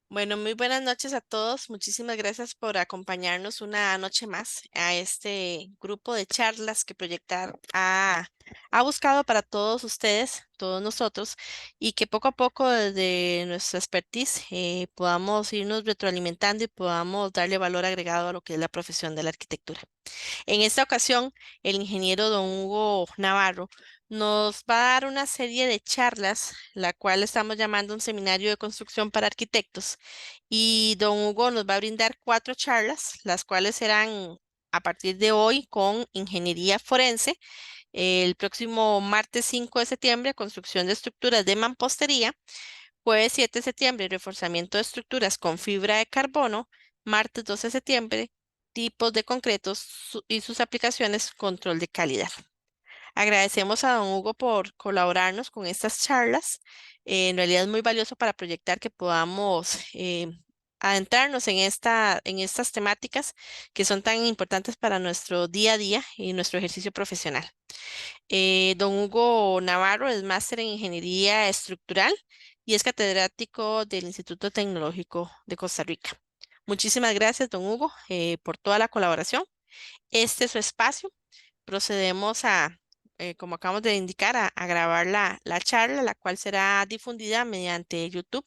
Bueno, muy buenas noches a todos. Muchísimas gracias por acompañarnos una noche más a este grupo de charlas que Proyectar ha buscado para todos ustedes, todos nosotros, y que poco a poco desde nuestra expertise podamos irnos retroalimentando y podamos darle valor agregado a lo que es la profesión de la arquitectura. En esta ocasión, el ingeniero don Hugo Navarro nos va a dar una serie de charlas, la cual estamos llamando un seminario de construcción para arquitectos. Y don Hugo nos va a brindar 4 charlas, las cuales serán a partir de hoy con ingeniería forense, el próximo martes 5 de septiembre, construcción de estructuras de mampostería, jueves 7 de septiembre, reforzamiento de estructuras con fibra de carbono, martes 12 de septiembre, tipos de concretos y sus aplicaciones, control de calidad. Agradecemos a don Hugo por colaborarnos con estas charlas. En realidad es muy valioso para proyectar que podamos adentrarnos en estas temáticas que son tan importantes para nuestro día a día y nuestro ejercicio profesional. Don Hugo Navarro es máster en Ingeniería Estructural y es catedrático del Instituto Tecnológico de Costa Rica. Muchísimas gracias, don Hugo, por toda la colaboración. Este es su espacio. Procedemos como acabamos de indicar, a grabar la charla, la cual será difundida mediante YouTube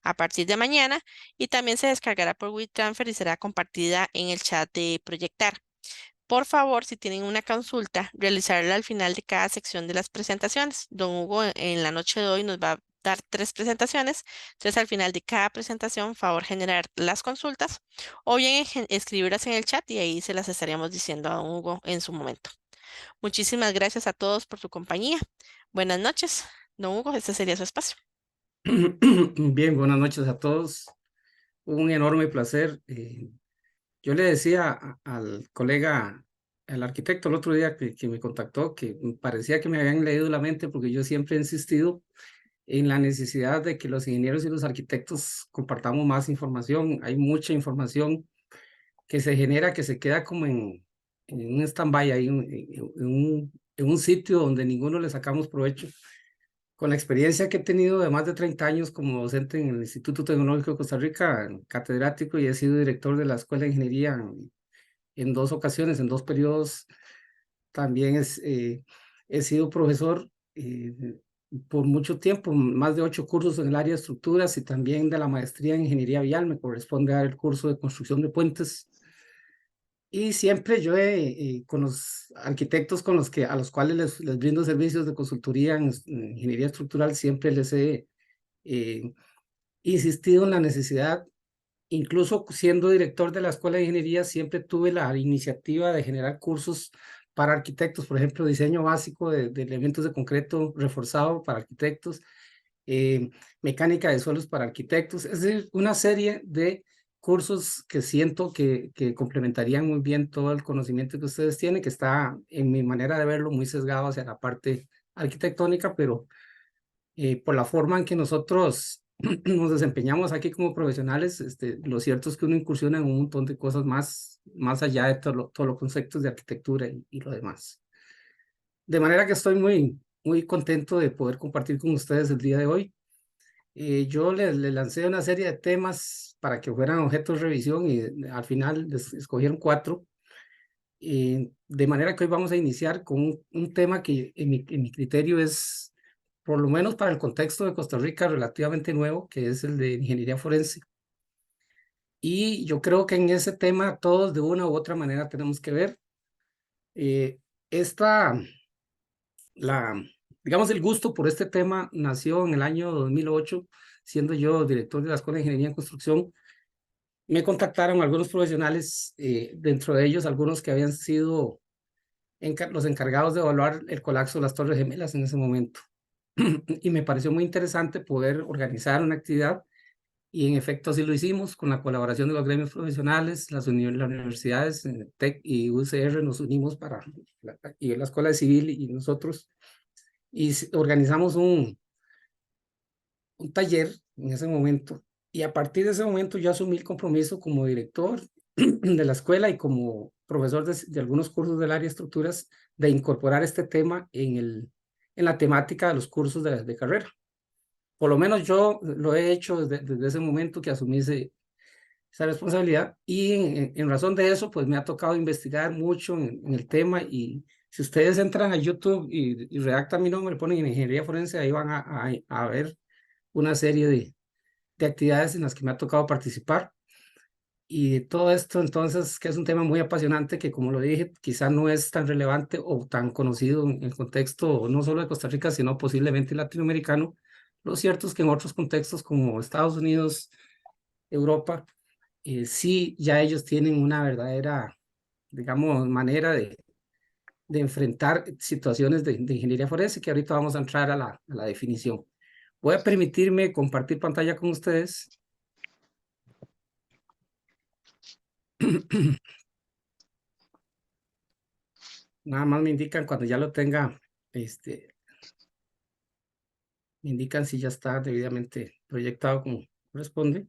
a partir de mañana y también se descargará por WeTransfer y será compartida en el chat de Proyectar. Por favor, si tienen una consulta, realizarla al final de cada sección de las presentaciones. Don Hugo en la noche de hoy nos va a dar 3 presentaciones. Entonces, al final de cada presentación, favor generar las consultas o bien escribirlas en el chat y ahí se las estaríamos diciendo a don Hugo en su momento. Muchísimas gracias a todos por su compañía. Buenas noches. Don Hugo, este sería su espacio. Bien, buenas noches a todos. Un enorme placer. Yo le decía al colega, el arquitecto, el otro día que me contactó, que me parecía que me habían leído la mente porque yo siempre he insistido en la necesidad de que los ingenieros y los arquitectos compartamos más información. Hay mucha información que se genera, que se queda como en un stand-by, ahí, en un sitio donde ninguno le sacamos provecho. Con la experiencia que he tenido de más de 30 años como docente en el Instituto Tecnológico de Costa Rica, catedrático, y he sido director de la Escuela de Ingeniería en 2 ocasiones, en 2 periodos. También he sido profesor por mucho tiempo, más de 8 cursos en el área de estructuras y también de la maestría en Ingeniería Vial. Me corresponde dar el curso de construcción de puentes. Y siempre yo con los arquitectos con los que, a los cuales les brindo servicios de consultoría en ingeniería estructural, siempre les he eh, insistido en la necesidad, incluso siendo director de la Escuela de Ingeniería, siempre tuve la iniciativa de generar cursos para arquitectos, por ejemplo, diseño básico de elementos de concreto reforzado para arquitectos, eh, mecánica de suelos para arquitectos, es decir, una serie de cursos que siento que complementarían muy bien todo el conocimiento que ustedes tienen, que está en mi manera de verlo muy sesgado hacia la parte arquitectónica, pero por la forma en que nosotros nos desempeñamos aquí como profesionales, lo cierto es que uno incursiona en un montón de cosas más allá de todos los conceptos de arquitectura y lo demás. De manera que estoy muy contento de poder compartir con ustedes el día de hoy. Yo le lancé una serie de temas para que fueran objetos de revisión y al final escogieron 4. De manera que hoy vamos a iniciar con un tema que en mi criterio es, por lo menos para el contexto de Costa Rica, relativamente nuevo, que es el de ingeniería forense. Y yo creo que en ese tema todos de una u otra manera tenemos que ver. Eh, esta, la, digamos, el gusto por este tema nació en el año 2008, siendo yo director de la Escuela de Ingeniería en Construcción. Me contactaron algunos profesionales, dentro de ellos algunos que habían sido los encargados de evaluar el colapso de las Torres Gemelas en ese momento. Y me pareció muy interesante poder organizar una actividad y en efecto así lo hicimos con la colaboración de los gremios profesionales, las universidades, TEC y UCR nos unimos y la Escuela de Civil y nosotros y organizamos un taller en ese momento y a partir de ese momento yo asumí el compromiso como director de la escuela y como profesor de algunos cursos del área de estructuras de incorporar este tema en la temática de los cursos de carrera. por lo menos yo lo he hecho desde ese momento que asumí esa responsabilidad y en razón de eso, pues me ha tocado investigar mucho en el tema y si ustedes entran a YouTube y redactan mi nombre, ponen en ingeniería forense, ahí van a ver una serie de actividades en las que me ha tocado participar. Y todo esto, entonces, que es un tema muy apasionante que, como lo dije, quizá no es tan relevante o tan conocido en el contexto no solo de Costa Rica, sino posiblemente latinoamericano. Lo cierto es que en otros contextos como Estados Unidos, Europa, sí, ya ellos tienen una verdadera, digamos, manera de enfrentar situaciones de ingeniería forense, que ahorita vamos a entrar a la definición. Voy a permitirme compartir pantalla con ustedes. Nada más me indican cuando ya lo tenga, me indican si ya está debidamente proyectado como corresponde.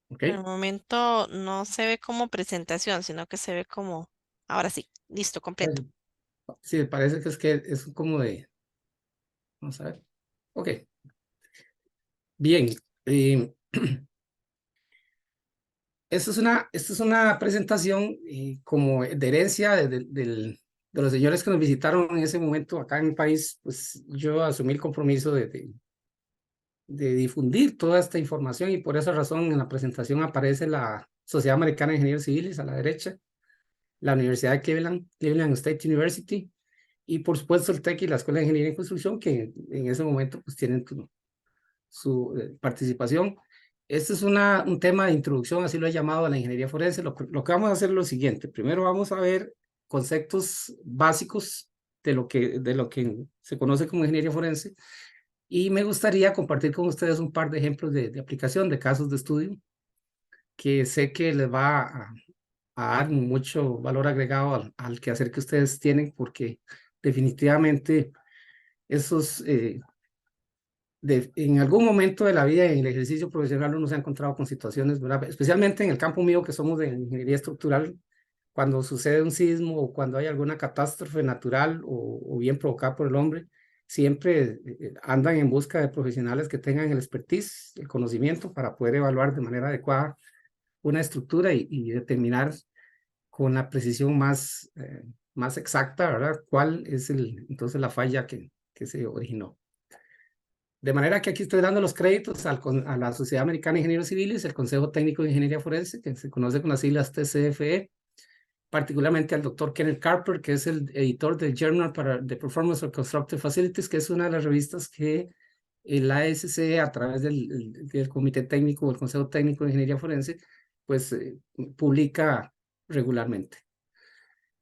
¿Ok? Por el momento no se ve como presentación, sino que se ve como, ahora sí, listo, completo. Eso. Sí, parece que es como de, vamos a ver. Ok, bien. Esta es una presentación como de herencia de los señores que nos visitaron en ese momento acá en el país. Pues yo asumí el compromiso de difundir toda esta información y por esa razón en la presentación aparece la Sociedad Americana de Ingenieros Civiles a la derecha, la Universidad de Cleveland, Cleveland State University y por supuesto el TEC y la Escuela de Ingeniería y Construcción que en ese momento pues tienen su participación. Este es un tema de introducción, así lo he llamado a la ingeniería forense. Lo que vamos a hacer es lo siguiente. Primero vamos a ver conceptos básicos de lo que se conoce como ingeniería forense y me gustaría compartir con ustedes un par de ejemplos de aplicación, de casos de estudio, que sé que les va a dar mucho valor agregado al quehacer que ustedes tienen, porque definitivamente esos en algún momento de la vida en el ejercicio profesional uno se ha encontrado con situaciones, ¿verdad? Especialmente en el campo mío que somos de ingeniería estructural, cuando sucede un sismo o cuando hay alguna catástrofe natural o bien provocada por el hombre, siempre andan en busca de profesionales que tengan el expertise, el conocimiento para poder evaluar de manera adecuada una estructura y determinar con la precisión más exacta, ¿verdad? ¿Cuál es entonces la falla que se originó? De manera que aquí estoy dando los créditos a la Sociedad Americana de Ingenieros Civiles, el Consejo Técnico de Ingeniería Forense, que se conoce con las siglas TCFE, particularmente al doctor Kenneth Carper, que es el editor del Journal para the Performance of Constructive Facilities, que es una de las revistas que el ASC, a través del Comité Técnico o el Consejo Técnico de Ingeniería Forense, pues publica regularmente.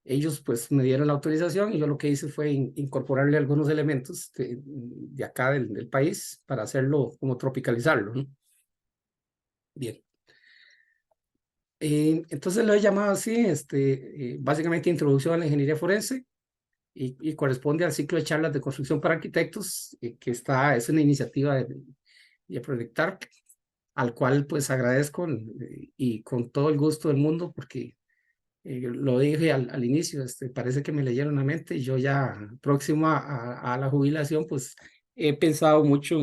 Ellos pues me dieron la autorización y yo lo que hice fue incorporarle algunos elementos de acá del país para hacerlo, como tropicalizarlo, ¿no? Bien. Entonces lo he llamado así, básicamente introducción a la ingeniería forense y corresponde al ciclo de charlas de construcción para arquitectos, es una iniciativa de Proyectar, al cual pues agradezco y con todo el gusto del mundo porque lo dije al inicio, parece que me leyeron la mente y yo ya próximo a la jubilación, pues he pensado mucho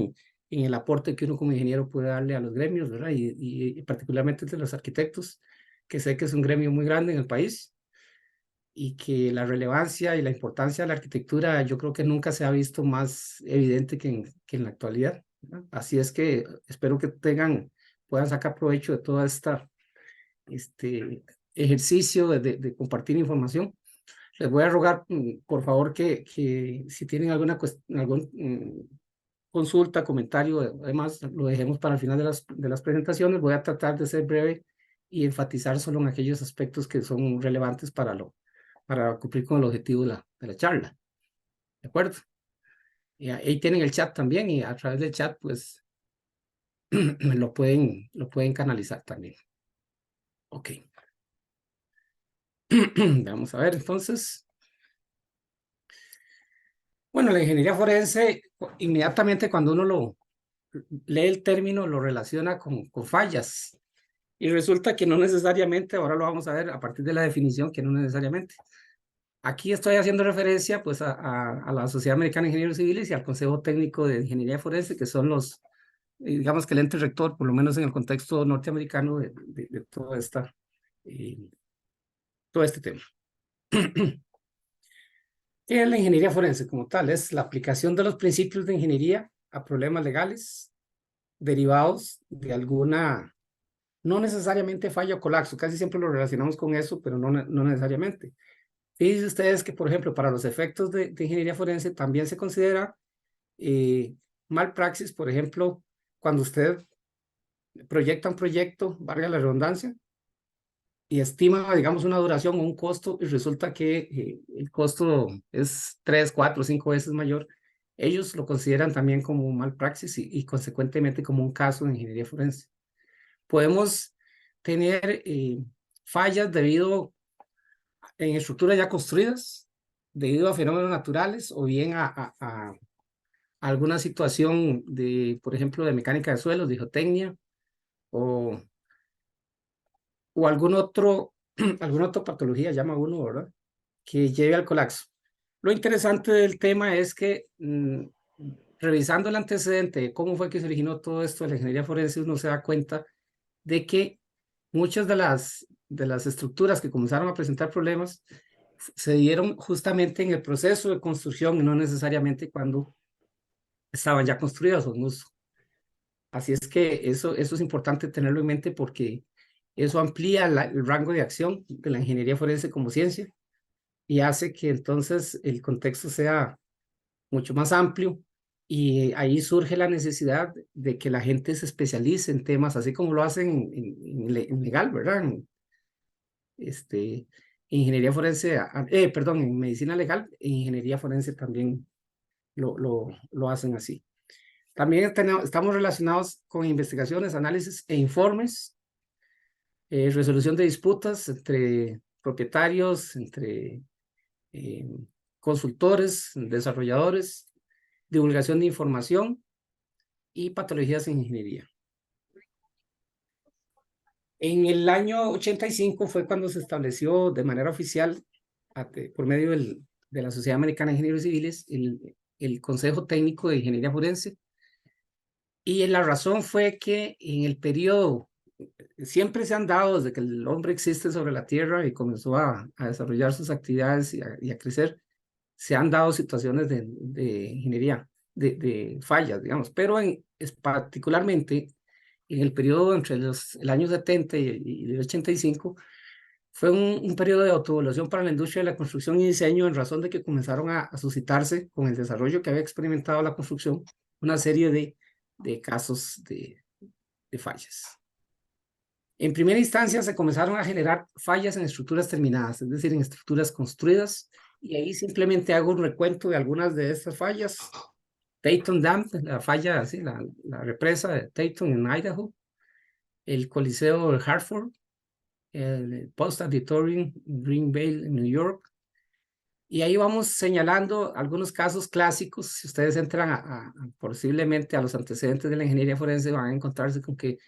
en el aporte que uno como ingeniero puede darle a los gremios, ¿verdad? Y particularmente entre los arquitectos, que sé que es un gremio muy grande en el país y que la relevancia y la importancia de la arquitectura yo creo que nunca se ha visto más evidente que en la actualidad, ¿verdad? Así es que espero que puedan sacar provecho de toda esta este ejercicio de compartir información. Les voy a rogar, por favor, que si tienen algún consulta, comentario, además lo dejemos para el final de las presentaciones. Voy a tratar de ser breve y enfatizar solo en aquellos aspectos que son relevantes para cumplir con el objetivo de la charla. ¿De acuerdo? Y ahí tienen el chat también y a través del chat, pues, lo pueden canalizar también. Ok. Vamos a ver entonces. Bueno, la ingeniería forense, inmediatamente cuando uno lee el término, lo relaciona con fallas. Y resulta que no necesariamente, ahora lo vamos a ver a partir de la definición, que no necesariamente. Aquí estoy haciendo referencia pues a la Sociedad Americana de Ingenieros Civiles y al Consejo Técnico de Ingeniería Forense, que son los, digamos que el ente rector, por lo menos en el contexto norteamericano de eh, todo este tema. ¿Qué es la ingeniería forense como tal? Es la aplicación de los principios de ingeniería a problemas legales derivados de alguna, no necesariamente falla o colapso, casi siempre lo relacionamos con eso, pero no necesariamente. Fíjense ustedes que, por ejemplo, para los efectos de ingeniería forense también se considera malpraxis, por ejemplo, cuando usted proyecta un proyecto, valga la redundancia, y estima, digamos, una duración o un costo, y resulta que el costo es 3, 4, 5 veces mayor, ellos lo consideran también como malpraxis y consecuentemente como un caso de ingeniería forense. Podemos tener fallas debido en estructuras ya construidas, debido a fenómenos naturales o bien a alguna situación de, por ejemplo, de mecánica de suelos, de geotecnia o, o alguna otra patología, llama uno, ¿verdad? Que lleve al colapso. Lo interesante del tema es que revisando el antecedente de cómo fue que se originó todo esto de la ingeniería forense, uno se da cuenta de que muchas de las estructuras que comenzaron a presentar problemas se dieron justamente en el proceso de construcción y no necesariamente cuando estaban ya construidas o en uso. Así es que eso es importante tenerlo en mente porque eso amplía el rango de acción de la ingeniería forense como ciencia y hace que entonces el contexto sea mucho más amplio y ahí surge la necesidad de que la gente se especialice en temas, así como lo hacen en legal, ¿verdad? Este, ingeniería forense, perdón, en medicina legal, e ingeniería forense también lo hacen así. También estamos relacionados con investigaciones, análisis e informes, resolución de disputas entre propietarios, entre eh, consultores, desarrolladores, divulgación de información y patologías en ingeniería. En el año 85 fue cuando se estableció de manera oficial, por medio de la Sociedad Americana de Ingenieros Civiles, el Consejo Técnico de Ingeniería Forense. Y la razón fue que en el periodo, siempre se han dado desde que el hombre existe sobre la Tierra y comenzó a desarrollar sus actividades y a crecer, se han dado situaciones de ingeniería, de fallas, digamos, pero particularmente en el periodo entre el año 70 y el 85, fue un periodo de autoevaluación para la industria de la construcción y diseño en razón de que comenzaron a suscitarse con el desarrollo que había experimentado la construcción una serie de casos de fallas. En primera instancia se comenzaron a generar fallas en estructuras terminadas, es decir, en estructuras construidas, y ahí simplemente hago un recuento de algunas de estas fallas. Teton Dam, la falla, sí, la represa de Teton en Idaho, el Coliseo de Hartford, el Post Auditorium en Green Bay, en New York, y ahí vamos señalando algunos casos clásicos. Si ustedes entran posiblemente a los antecedentes de la ingeniería forense, van a encontrarse con que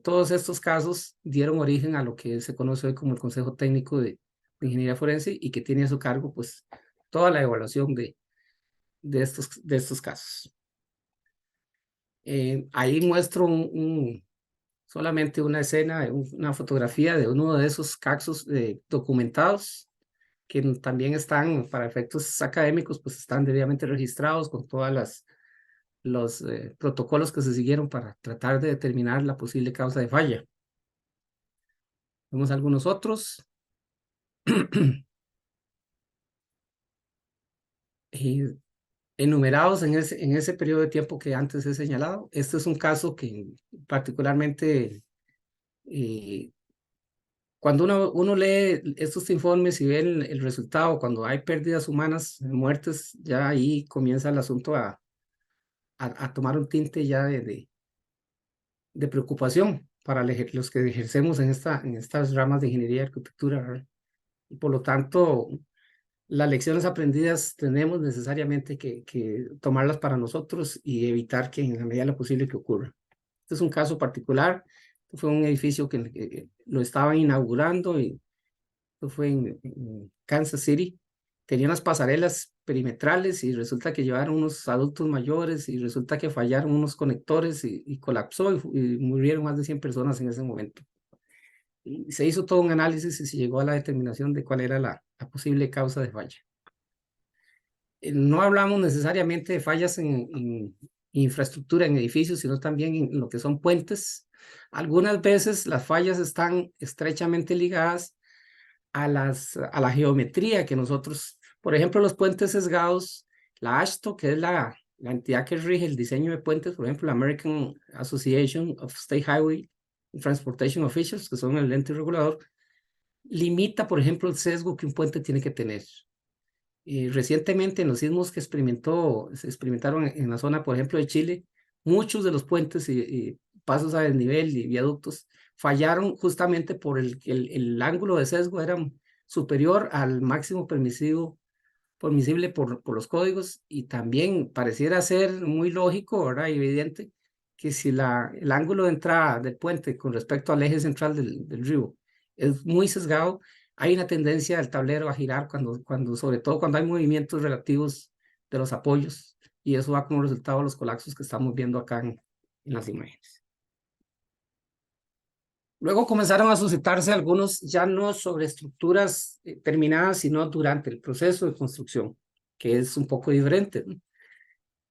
todos estos casos dieron origen a lo que se conoce hoy como el Consejo Técnico de Ingeniería Forense y que tiene a su cargo pues toda la evaluación de estos casos. Ahí muestro solamente una escena, una fotografía de uno de esos casos documentados que también están para efectos académicos, pues están debidamente registrados con todas los protocolos que se siguieron para tratar de determinar la posible causa de falla. Vemos algunos otros. Enumerados en ese periodo de tiempo que antes he señalado. Este es un caso que particularmente cuando uno lee estos informes y ve el resultado, cuando hay pérdidas humanas, muertes, ya ahí comienza el asunto a tomar un tinte ya de preocupación para los que ejercemos en estas ramas de ingeniería y arquitectura, ¿verdad? Y por lo tanto, las lecciones aprendidas tenemos necesariamente que tomarlas para nosotros y evitar que en la medida de lo posible que ocurra. Este es un caso particular, fue un edificio que lo estaban inaugurando y esto fue en Kansas City, tenía unas pasarelas perimetrales y resulta que llevaron unos adultos mayores y resulta que fallaron unos conectores y colapsó y murieron más de 100 personas en ese momento. Y se hizo todo un análisis y se llegó a la determinación de cuál era la posible causa de falla. No hablamos necesariamente de fallas en infraestructura, en edificios, sino también en lo que son puentes. Algunas veces las fallas están estrechamente ligadas a la geometría que nosotros, por ejemplo, los puentes sesgados, la AASHTO, que es la entidad que rige el diseño de puentes, por ejemplo, la American Association of State Highway Transportation Officials, que son el ente regulador, limita, por ejemplo, el sesgo que un puente tiene que tener. Recientemente, en los sismos que se experimentaron en la zona, por ejemplo, de Chile, muchos de los puentes y pasos a desnivel y viaductos fallaron justamente por el ángulo de sesgo era superior al máximo permisible por los códigos, y también pareciera ser muy lógico, ¿verdad? Y evidente que si el ángulo de entrada del puente con respecto al eje central del río es muy sesgado, hay una tendencia del tablero a girar sobre todo cuando hay movimientos relativos de los apoyos, y eso da como resultado los colapsos que estamos viendo acá en las imágenes. Luego comenzaron a suscitarse algunos, ya no sobre estructuras terminadas, sino durante el proceso de construcción, que es un poco diferente, ¿no?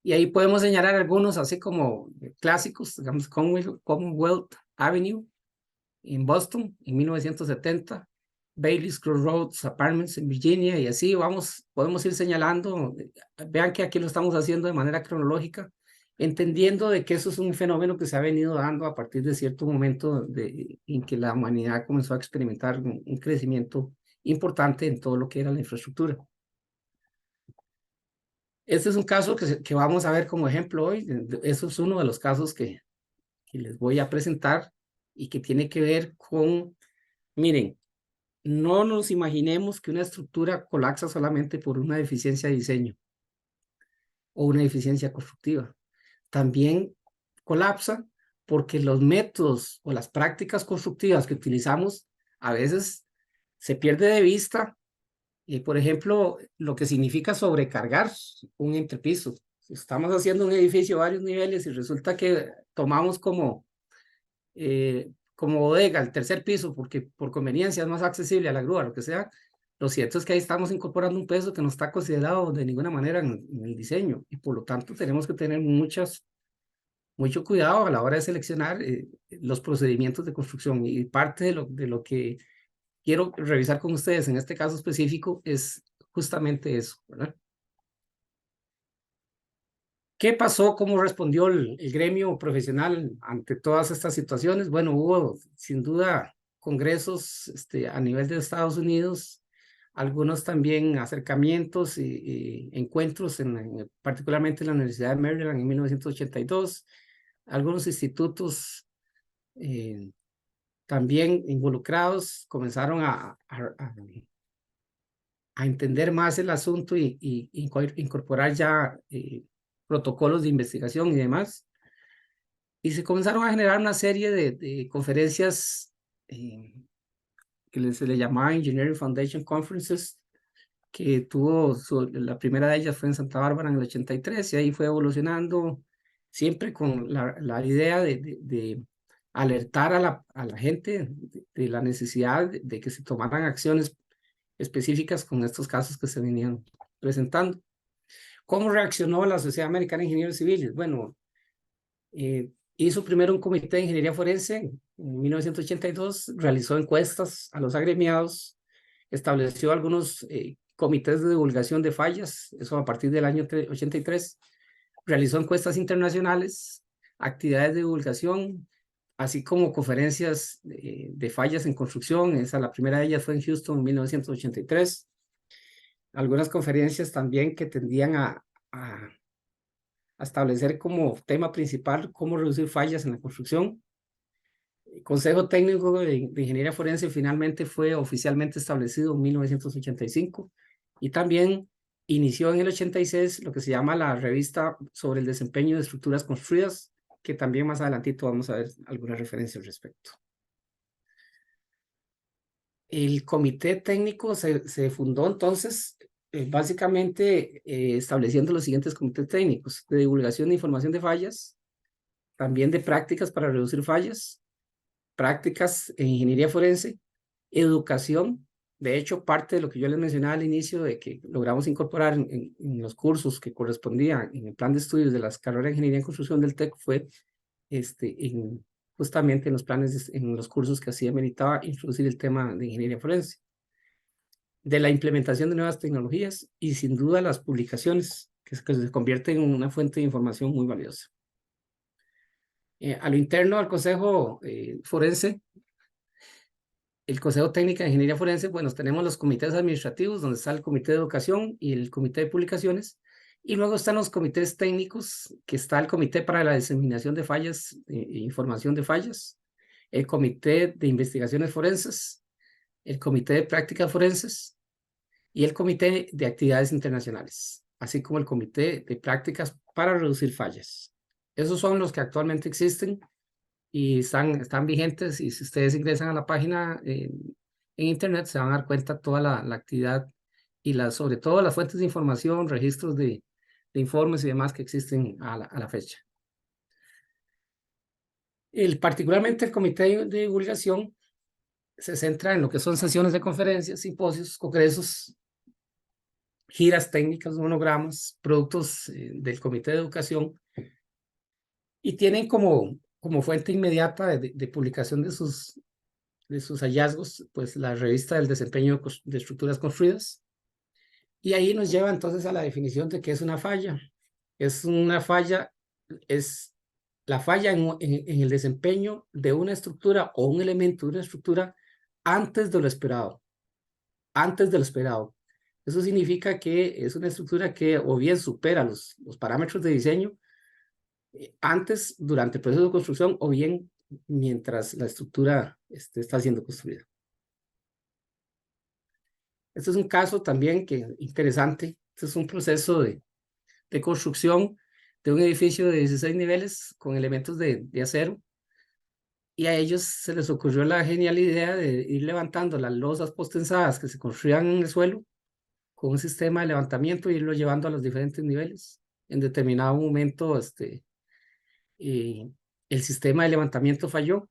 Y ahí podemos señalar algunos, así como clásicos, digamos, Commonwealth Avenue en Boston en 1970, Bailey's Crossroads Apartments en Virginia, y así podemos ir señalando. Vean que aquí lo estamos haciendo de manera cronológica, entendiendo de que eso es un fenómeno que se ha venido dando a partir de cierto momento en que la humanidad comenzó a experimentar un crecimiento importante en todo lo que era la infraestructura. Este es un caso que vamos a ver como ejemplo hoy. Eso es uno de los casos que les voy a presentar y que tiene que ver con, miren, no nos imaginemos que una estructura colapsa solamente por una deficiencia de diseño o una deficiencia constructiva. También colapsa porque los métodos o las prácticas constructivas que utilizamos a veces se pierde de vista. Por ejemplo, lo que significa sobrecargar un entrepiso. Si estamos haciendo un edificio a varios niveles y resulta que tomamos como bodega el tercer piso porque por conveniencia es más accesible a la grúa, lo que sea, lo cierto es que ahí estamos incorporando un peso que no está considerado de ninguna manera en el diseño, y por lo tanto tenemos que tener mucho cuidado a la hora de seleccionar los procedimientos de construcción, y parte de lo que quiero revisar con ustedes en este caso específico es justamente eso, ¿verdad? ¿Qué pasó? ¿Cómo respondió el gremio profesional ante todas estas situaciones? Bueno, hubo sin duda congresos a nivel de Estados Unidos, algunos también acercamientos y encuentros, particularmente en la Universidad de Maryland en 1982, algunos institutos también involucrados comenzaron a entender más el asunto y incorporar ya protocolos de investigación y demás. Y se comenzaron a generar una serie de conferencias que se le llamaba Engineering Foundation Conferences, que la primera de ellas fue en Santa Bárbara en el 83, y ahí fue evolucionando, siempre con la idea de alertar a la gente de la necesidad de que se tomaran acciones específicas con estos casos que se venían presentando. ¿Cómo reaccionó la Sociedad Americana de Ingenieros Civiles? Bueno, hizo primero un comité de ingeniería forense en 1982, realizó encuestas a los agremiados, estableció algunos comités de divulgación de fallas, eso a partir del año 83, realizó encuestas internacionales, actividades de divulgación, así como conferencias de fallas en construcción. La primera de ellas fue en Houston en 1983. Algunas conferencias también que tendían a establecer como tema principal cómo reducir fallas en la construcción. El Consejo Técnico de Ingeniería Forense finalmente fue oficialmente establecido en 1985, y también inició en el 86 lo que se llama la revista sobre el desempeño de estructuras construidas, que también más adelantito vamos a ver algunas referencias al respecto. El comité técnico se fundó entonces básicamente estableciendo los siguientes comités técnicos: de divulgación de información de fallas, también de prácticas para reducir fallas, prácticas en ingeniería forense, educación. De hecho, parte de lo que yo les mencionaba al inicio, de que logramos incorporar en los cursos que correspondían en el plan de estudios de las carreras de ingeniería en construcción del TEC, fue justamente en los planes, en los cursos que hacía, meritaba introducir el tema de ingeniería forense, de la implementación de nuevas tecnologías y sin duda las publicaciones, que se convierten en una fuente de información muy valiosa. A lo interno del Consejo Forense, el Consejo Técnico de Ingeniería Forense, bueno, tenemos los comités administrativos, donde está el Comité de Educación y el Comité de Publicaciones, y luego están los comités técnicos, que está el Comité para la Diseminación de Fallas e Información de Fallas, el Comité de Investigaciones Forenses, el Comité de Prácticas Forenses y el Comité de Actividades Internacionales, así como el Comité de Prácticas para Reducir Fallas. Esos son los que actualmente existen y están vigentes, y si ustedes ingresan a la página en internet se van a dar cuenta toda la actividad y sobre todo las fuentes de información, registros de informes y demás que existen a la fecha. Particularmente el comité de divulgación se centra en lo que son sesiones de conferencias, simposios, congresos, giras técnicas, monogramas, productos del comité de educación, y tienen como fuente inmediata de publicación de sus hallazgos, pues la revista del desempeño de estructuras construidas. Y ahí nos lleva entonces a la definición de qué es una falla. Es una falla, es la falla en el desempeño de una estructura o un elemento de una estructura antes de lo esperado, antes de lo esperado. Eso significa que es una estructura que o bien supera los parámetros de diseño antes, durante el proceso de construcción, o bien mientras la estructura está siendo construida. Este es un caso también interesante. Este es un proceso de construcción de un edificio de 16 niveles con elementos de acero, y a ellos se les ocurrió la genial idea de ir levantando las losas postensadas que se construían en el suelo con un sistema de levantamiento y irlo llevando a los diferentes niveles. En determinado momento, y el sistema de levantamiento falló.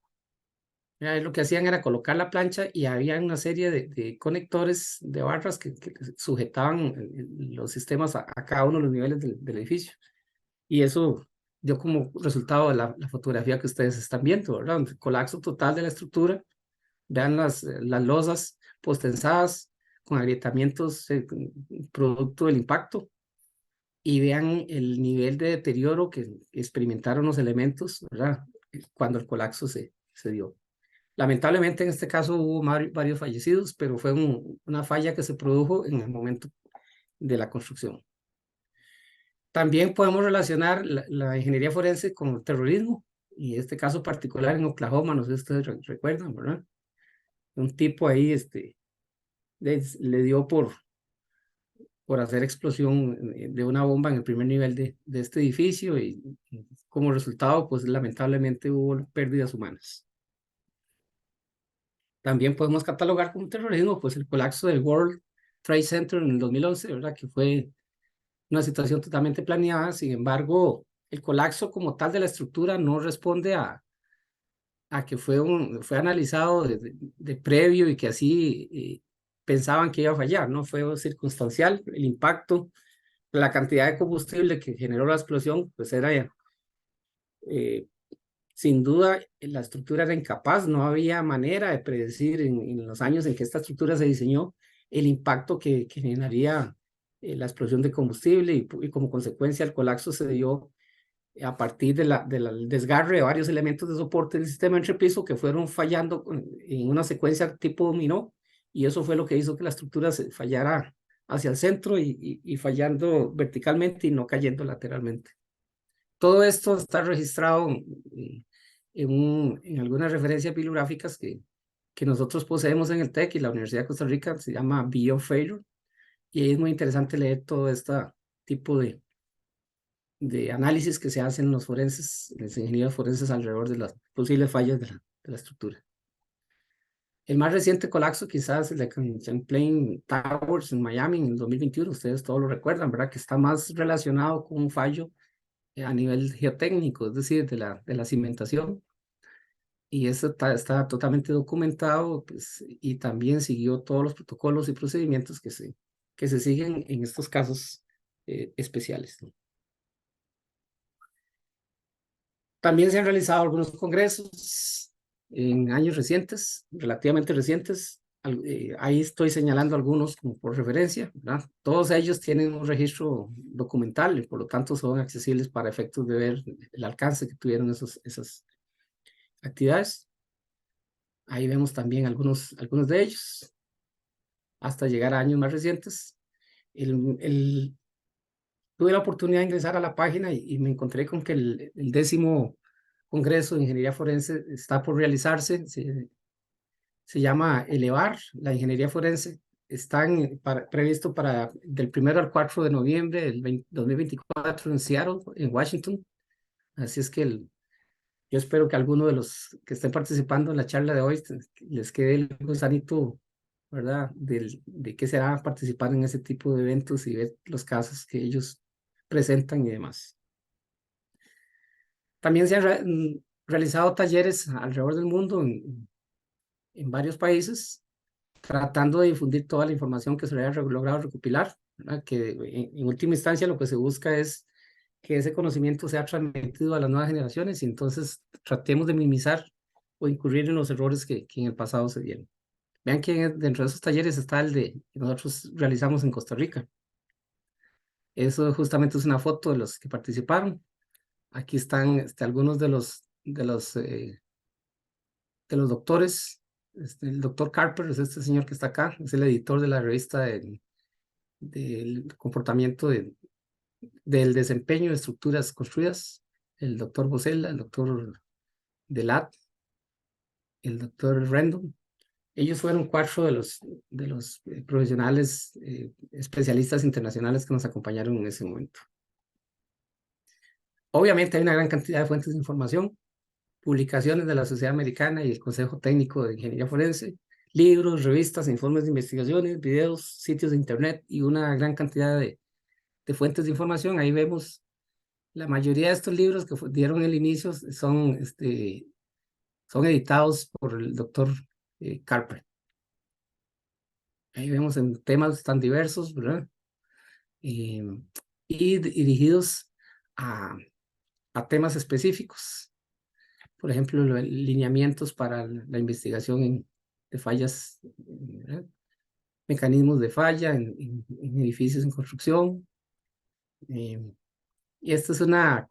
Lo que hacían era colocar la plancha y había una serie de conectores de barras que sujetaban los sistemas a cada uno de los niveles del edificio. Y eso dio como resultado la fotografía que ustedes están viendo, ¿verdad? Un colapso total de la estructura. Vean las losas postensadas con agrietamientos producto del impacto, y vean el nivel de deterioro que experimentaron los elementos, ¿verdad? Cuando el colapso se dio. Lamentablemente en este caso hubo varios fallecidos, pero fue una falla que se produjo en el momento de la construcción. También podemos relacionar la ingeniería forense con el terrorismo, y este caso particular en Oklahoma, no sé si ustedes recuerdan, ¿verdad? Un tipo ahí le dio por hacer explosión de una bomba en el primer nivel de este edificio, y como resultado, pues lamentablemente hubo pérdidas humanas. También podemos catalogar como terrorismo pues el colapso del World Trade Center en el 2011, ¿verdad? Que fue una situación totalmente planeada. Sin embargo, el colapso como tal de la estructura no responde a que fue analizado de previo y que así pensaban que iba a fallar, ¿no? Fue circunstancial. El impacto, la cantidad de combustible que generó la explosión, pues era eh, sin duda, la estructura era incapaz, no había manera de predecir en los años en que esta estructura se diseñó el impacto que generaría la explosión de combustible, y como consecuencia el colapso se dio a partir del desgarre de varios elementos de soporte del sistema entrepiso que fueron fallando en una secuencia tipo dominó, y eso fue lo que hizo que la estructura se fallara hacia el centro y fallando verticalmente y no cayendo lateralmente. Todo esto está registrado en algunas referencias bibliográficas que nosotros poseemos en el TEC y la Universidad de Costa Rica. Se llama Beyond Failure, y ahí es muy interesante leer todo este tipo de análisis que se hacen en los forenses, los ingenieros forenses, alrededor de las posibles fallas de la estructura. El más reciente colapso quizás el de Champlain Towers en Miami en el 2021, ustedes todos lo recuerdan, ¿verdad? Que está más relacionado con un fallo a nivel geotécnico, es decir, de la cimentación. Y eso está totalmente documentado, pues, y también siguió todos los protocolos y procedimientos que se siguen en estos casos especiales, ¿no? También se han realizado algunos congresos en años recientes, relativamente recientes. Ahí estoy señalando algunos como por referencia, ¿verdad? Todos ellos tienen un registro documental y por lo tanto son accesibles para efectos de ver el alcance que tuvieron esas actividades. Ahí vemos también algunos de ellos, hasta llegar a años más recientes. Tuve la oportunidad de ingresar a la página y me encontré con que el 10º Congreso de Ingeniería Forense está por realizarse. Se llama Elevar la Ingeniería Forense. Están previsto para del 1 al 4 de noviembre del 2024 en Seattle, en Washington. Así es que yo espero que alguno de los que estén participando en la charla de hoy les quede el gusanito, ¿verdad? De qué será participar en ese tipo de eventos y ver los casos que ellos presentan y demás. También se han realizado talleres alrededor del mundo en varios países, tratando de difundir toda la información que se haya logrado recopilar, ¿verdad? Que en última instancia lo que se busca es que ese conocimiento sea transmitido a las nuevas generaciones y entonces tratemos de minimizar o incurrir en los errores que en el pasado se dieron. Vean que dentro de esos talleres está el que nosotros realizamos en Costa Rica. Eso justamente es una foto de los que participaron. Aquí están algunos de los doctores. El doctor Carper es este señor que está acá, es el editor de la revista del comportamiento del desempeño de estructuras construidas. El doctor Bosella, el doctor Delat, el doctor Rendon. Ellos fueron 4 de los profesionales especialistas internacionales que nos acompañaron en ese momento. Obviamente hay una gran cantidad de fuentes de información, publicaciones de la Sociedad Americana y el Consejo Técnico de Ingeniería Forense, libros, revistas, informes de investigaciones, videos, sitios de internet y una gran cantidad de fuentes de información. Ahí vemos la mayoría de estos libros que dieron el inicio son editados por el doctor Carper. Ahí vemos en temas tan diversos, ¿verdad? Eh, y dirigidos a, a temas específicos. Por ejemplo, lineamientos para la investigación de fallas, ¿verdad? Mecanismos de falla en edificios en construcción. Eh, y esta es una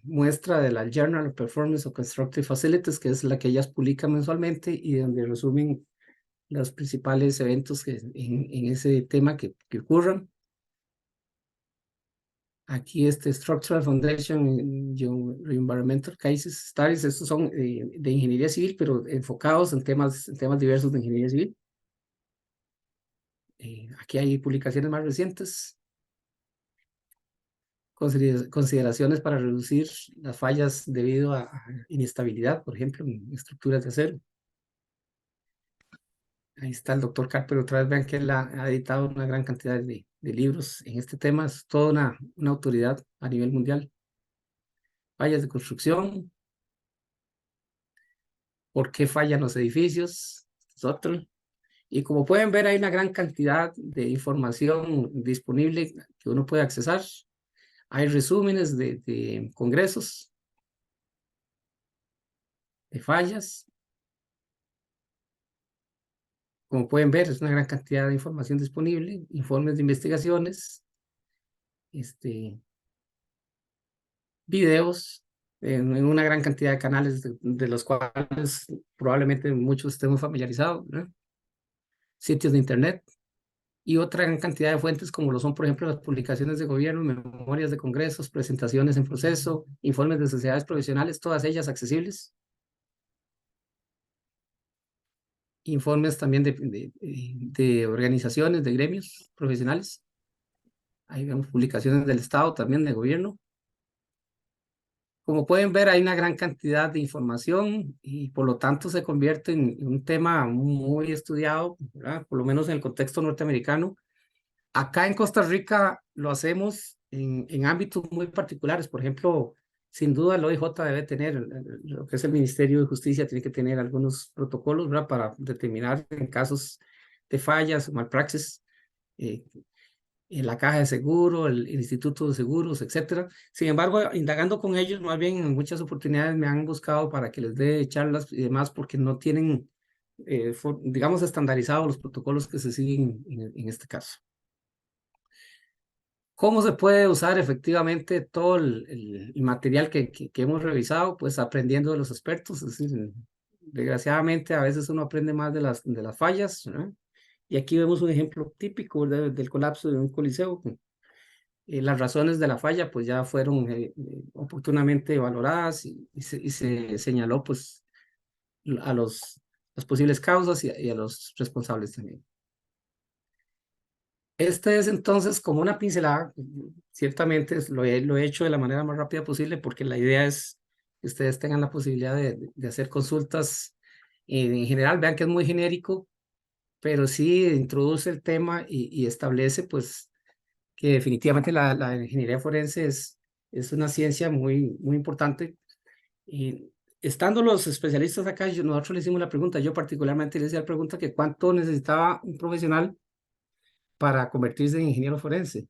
muestra de la Journal of Performance of Constructive Facilities, que es la que ellas publican mensualmente y donde resumen los principales eventos en ese tema que ocurran. Aquí Structural Foundation Environmental Cases Studies, estos son de ingeniería civil, pero enfocados en temas diversos de ingeniería civil. Aquí hay publicaciones más recientes, consideraciones para reducir las fallas debido a inestabilidad, por ejemplo, en estructuras de acero. Ahí está el doctor Carper, otra vez vean que él ha editado una gran cantidad de libros en este tema, es toda una autoridad a nivel mundial. Fallas de construcción, por qué fallan los edificios, es otro. Y como pueden ver, hay una gran cantidad de información disponible que uno puede accesar. Hay resúmenes de congresos, de fallas. Como pueden ver, es una gran cantidad de información disponible, informes de investigaciones, videos, en una gran cantidad de canales de los cuales probablemente muchos estemos familiarizados, ¿no? Sitios de internet y otra gran cantidad de fuentes como lo son, por ejemplo, las publicaciones de gobierno, memorias de congresos, presentaciones en proceso, informes de sociedades profesionales, todas ellas accesibles. Informes también de organizaciones, de gremios profesionales. Ahí vemos publicaciones del Estado, también del gobierno, Como pueden ver, hay una gran cantidad de información y por lo tanto se convierte en un tema muy estudiado, ¿verdad? Por lo menos en el contexto norteamericano. Acá en Costa Rica lo hacemos en ámbitos muy particulares. Por ejemplo, sin duda el OIJ debe tener, lo que es el Ministerio de Justicia, tiene que tener algunos protocolos, ¿verdad? Para determinar en casos de fallas o malpraxis, eh, en la Caja de Seguro, el Instituto de Seguros, etcétera. Sin embargo, indagando con ellos, más bien en muchas oportunidades me han buscado para que les dé charlas y demás porque no tienen, digamos, estandarizados los protocolos que se siguen en este caso. ¿Cómo se puede usar efectivamente todo el material que hemos revisado? Pues aprendiendo de los expertos. Es decir, desgraciadamente a veces uno aprende más de las fallas, ¿verdad? Y aquí vemos un ejemplo típico del colapso de un coliseo. Las razones de la falla pues ya fueron oportunamente valoradas y se señaló pues a las posibles causas y a los responsables también. Este es entonces como una pincelada, ciertamente lo he hecho de la manera más rápida posible porque la idea es que ustedes tengan la posibilidad de hacer consultas en general, vean que es muy genérico, pero sí introduce el tema y establece pues que definitivamente la ingeniería forense es una ciencia muy importante. Y estando los especialistas acá, nosotros le hicimos la pregunta, yo particularmente le hice la pregunta que cuánto necesitaba un profesional para convertirse en ingeniero forense.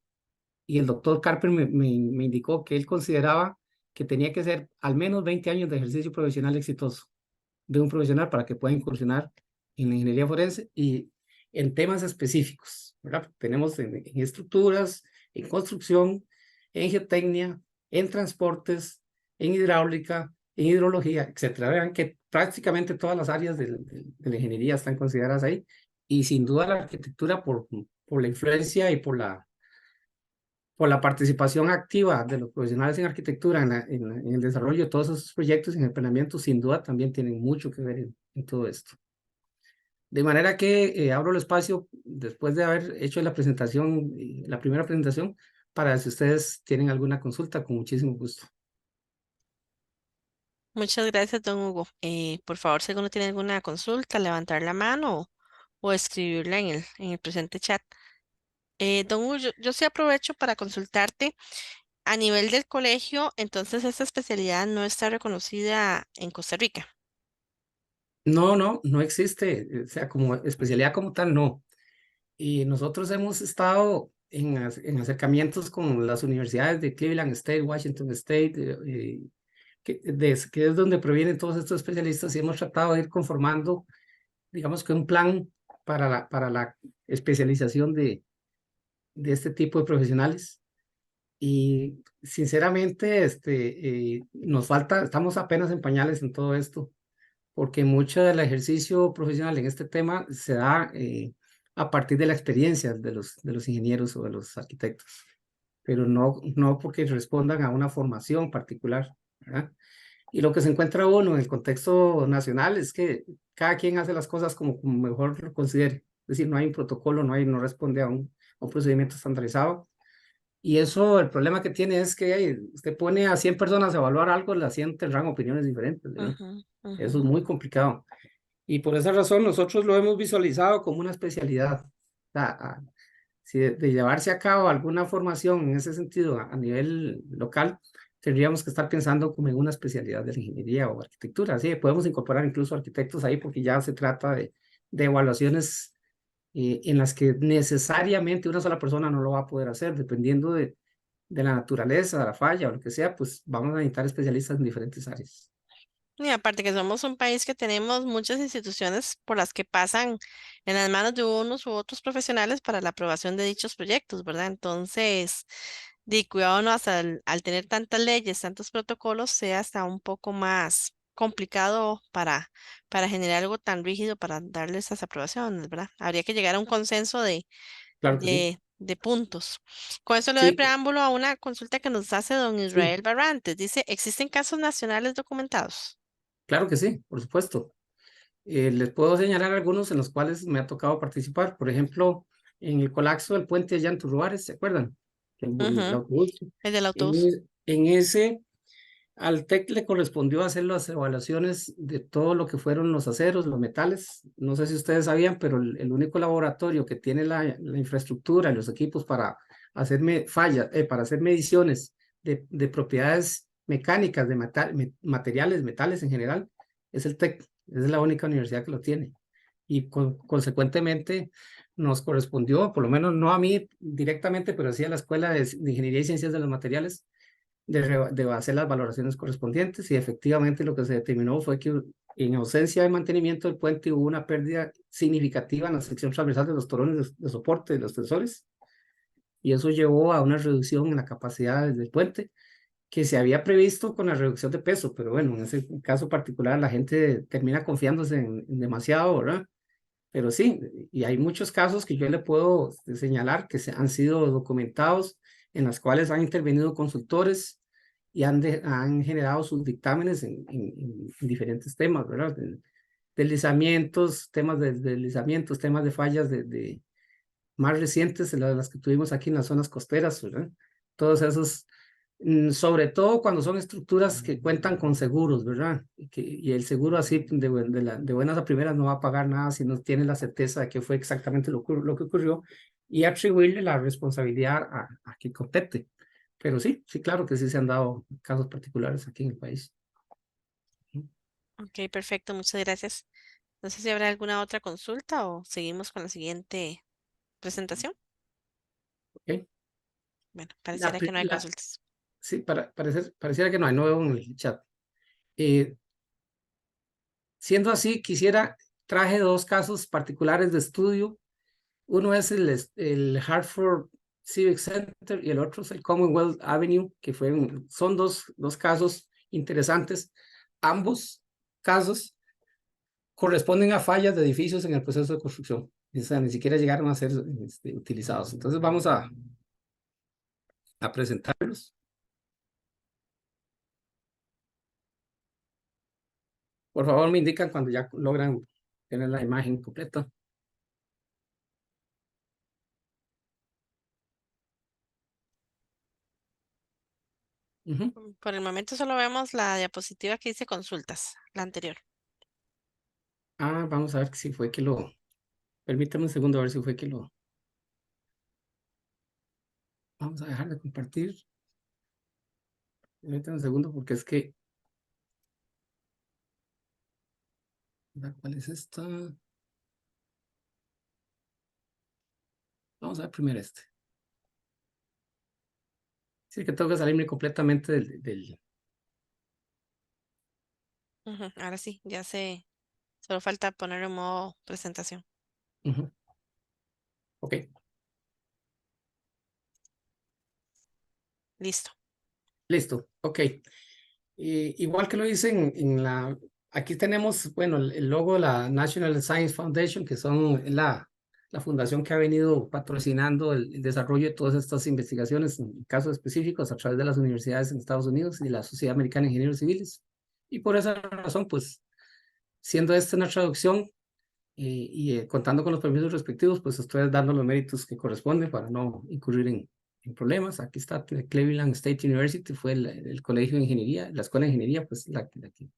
Y el doctor Carper me indicó que él consideraba que tenía que ser al menos 20 años de ejercicio profesional exitoso de un profesional para que pueda incursionar en la ingeniería forense y en temas específicos, ¿verdad? Tenemos en estructuras, en construcción, en geotecnia, en transportes, en hidráulica, en hidrología, etcétera. Vean que prácticamente todas las áreas de la ingeniería están consideradas ahí y sin duda la arquitectura por la influencia y por la participación activa de los profesionales en arquitectura en el desarrollo de todos esos proyectos, en el planeamiento, sin duda también tienen mucho que ver en todo esto. De manera que abro el espacio después de haber hecho la presentación, la primera presentación, para si ustedes tienen alguna consulta, con muchísimo gusto. Muchas gracias, don Hugo. Por favor, si alguno tiene alguna consulta, levantar la mano o escribirla en el presente chat. Don Hugo, yo sí aprovecho para consultarte. A nivel del colegio, entonces esta especialidad no está reconocida en Costa Rica. No existe, o sea, como especialidad como tal, no. Y nosotros hemos estado en acercamientos con las universidades de Cleveland State, Washington State, que es donde provienen todos estos especialistas y hemos tratado de ir conformando, digamos que un plan para la especialización de este tipo de profesionales. Y sinceramente, nos falta, estamos apenas en pañales en todo esto, porque mucho del ejercicio profesional en este tema se da a partir de la experiencia de los ingenieros o de los arquitectos, pero no porque respondan a una formación particular, ¿verdad? Y lo que se encuentra uno en el contexto nacional es que cada quien hace las cosas como mejor lo considere. Es decir, no hay un protocolo, no responde a un procedimiento estandarizado. Y eso, el problema que tiene es que usted pone a 100 personas a evaluar algo, las 100 tendrán opiniones diferentes, ¿verdad? Ujú, Eso ujú. es muy complicado. Y por esa razón nosotros lo hemos visualizado como una especialidad. Si de llevarse a cabo alguna formación en ese sentido a nivel local, tendríamos que estar pensando como en una especialidad de la ingeniería o arquitectura. Sí, podemos incorporar incluso arquitectos ahí porque ya se trata de evaluaciones en las que necesariamente una sola persona no lo va a poder hacer, dependiendo de la naturaleza, de la falla o lo que sea, pues vamos a necesitar especialistas en diferentes áreas. Y aparte que somos un país que tenemos muchas instituciones por las que pasan en las manos de unos u otros profesionales para la aprobación de dichos proyectos, ¿verdad? Entonces, de cuidado no hasta al tener tantas leyes, tantos protocolos, sea hasta un poco más complicado para generar algo tan rígido para darle esas aprobaciones, ¿verdad? Habría que llegar a un consenso Claro que sí. de puntos. Con eso le doy Sí, preámbulo a una consulta que nos hace don sí, Israel Barrantes. Dice, ¿existen casos nacionales documentados? claro que sí, por supuesto. Les puedo señalar algunos en los cuales me ha tocado participar. Por ejemplo, en el colapso del puente de Llanturruares, ¿se acuerdan? El Ujú, autobús. el del autobús. En ese Al TEC le correspondió hacer las evaluaciones de todo lo que fueron los aceros, los metales. No sé si ustedes sabían, pero el único laboratorio que tiene la infraestructura y los equipos para hacer para hacer mediciones de propiedades mecánicas de materiales, metales en general, es el TEC. Es la única universidad que lo tiene. Y consecuentemente nos correspondió, por lo menos no a mí directamente, pero sí a la Escuela de Ingeniería y Ciencias de los Materiales, de hacer las valoraciones correspondientes, y efectivamente lo que se determinó fue que en ausencia de mantenimiento del puente hubo una pérdida significativa en la sección transversal de los torones de soporte de los tensores, y eso llevó a una reducción en la capacidad del puente que se había previsto con la reducción de peso, pero bueno, en ese caso particular la gente termina confiándose en demasiado, ¿verdad? Pero sí, y hay muchos casos que yo le puedo señalar que han sido documentados, en los cuales han intervenido consultores y han generado sus dictámenes en diferentes temas, ¿verdad? Deslizamientos, temas de deslizamientos, temas de fallas de más recientes, las que tuvimos aquí en las zonas costeras, ¿verdad? Todos esos, sobre todo cuando son estructuras que cuentan con seguros, ¿verdad? Y el seguro así de buenas a primeras no va a pagar nada si no tiene la certeza de que fue exactamente lo que ocurrió, y atribuirle la responsabilidad a quien compete. Pero sí, sí, claro que sí se han dado casos particulares aquí en el país. Ok, perfecto, muchas gracias. No sé si habrá alguna otra consulta o seguimos con la siguiente presentación. ¿Ok? Bueno, La, pareciera que pri- no hay la, consultas. sí, pareciera que no hay nuevo en el chat. Eh, Siendo así, traje dos casos particulares de estudio. Uno es el Hartford Civic Center y el otro es el Commonwealth Avenue, que son dos casos interesantes. Ambos casos corresponden a fallas de edificios en el proceso de construcción. O sea, ni siquiera llegaron a ser utilizados. Entonces vamos a presentarlos. Por favor, me indican cuando ya logran tener la imagen completa. Ujú. Por el momento solo vemos la diapositiva que dice consultas, la anterior. Vamos a ver si fue que lo... Permítame un segundo a ver si fue que lo... Vamos a dejar de compartir. Permítame un segundo porque es que... ¿Cuál es esta? Vamos a ver primero este. Sí, que tengo que salirme completamente Ujú, ahora sí, solo falta poner en modo presentación. Ujú. Ok, Listo. listo. Ok. Igual que lo hice en la... Aquí tenemos, bueno, el logo de la National Science Foundation, que son la fundación que ha venido patrocinando el desarrollo de todas estas investigaciones en casos específicos a través de las universidades en Estados Unidos y la Sociedad Americana de Ingenieros Civiles. Y por esa razón, pues, siendo esta una traducción contando con los permisos respectivos, pues estoy dando los méritos que corresponden para no incurrir en problemas. Aquí está Cleveland State University, fue el colegio de ingeniería, la escuela de ingeniería, pues la que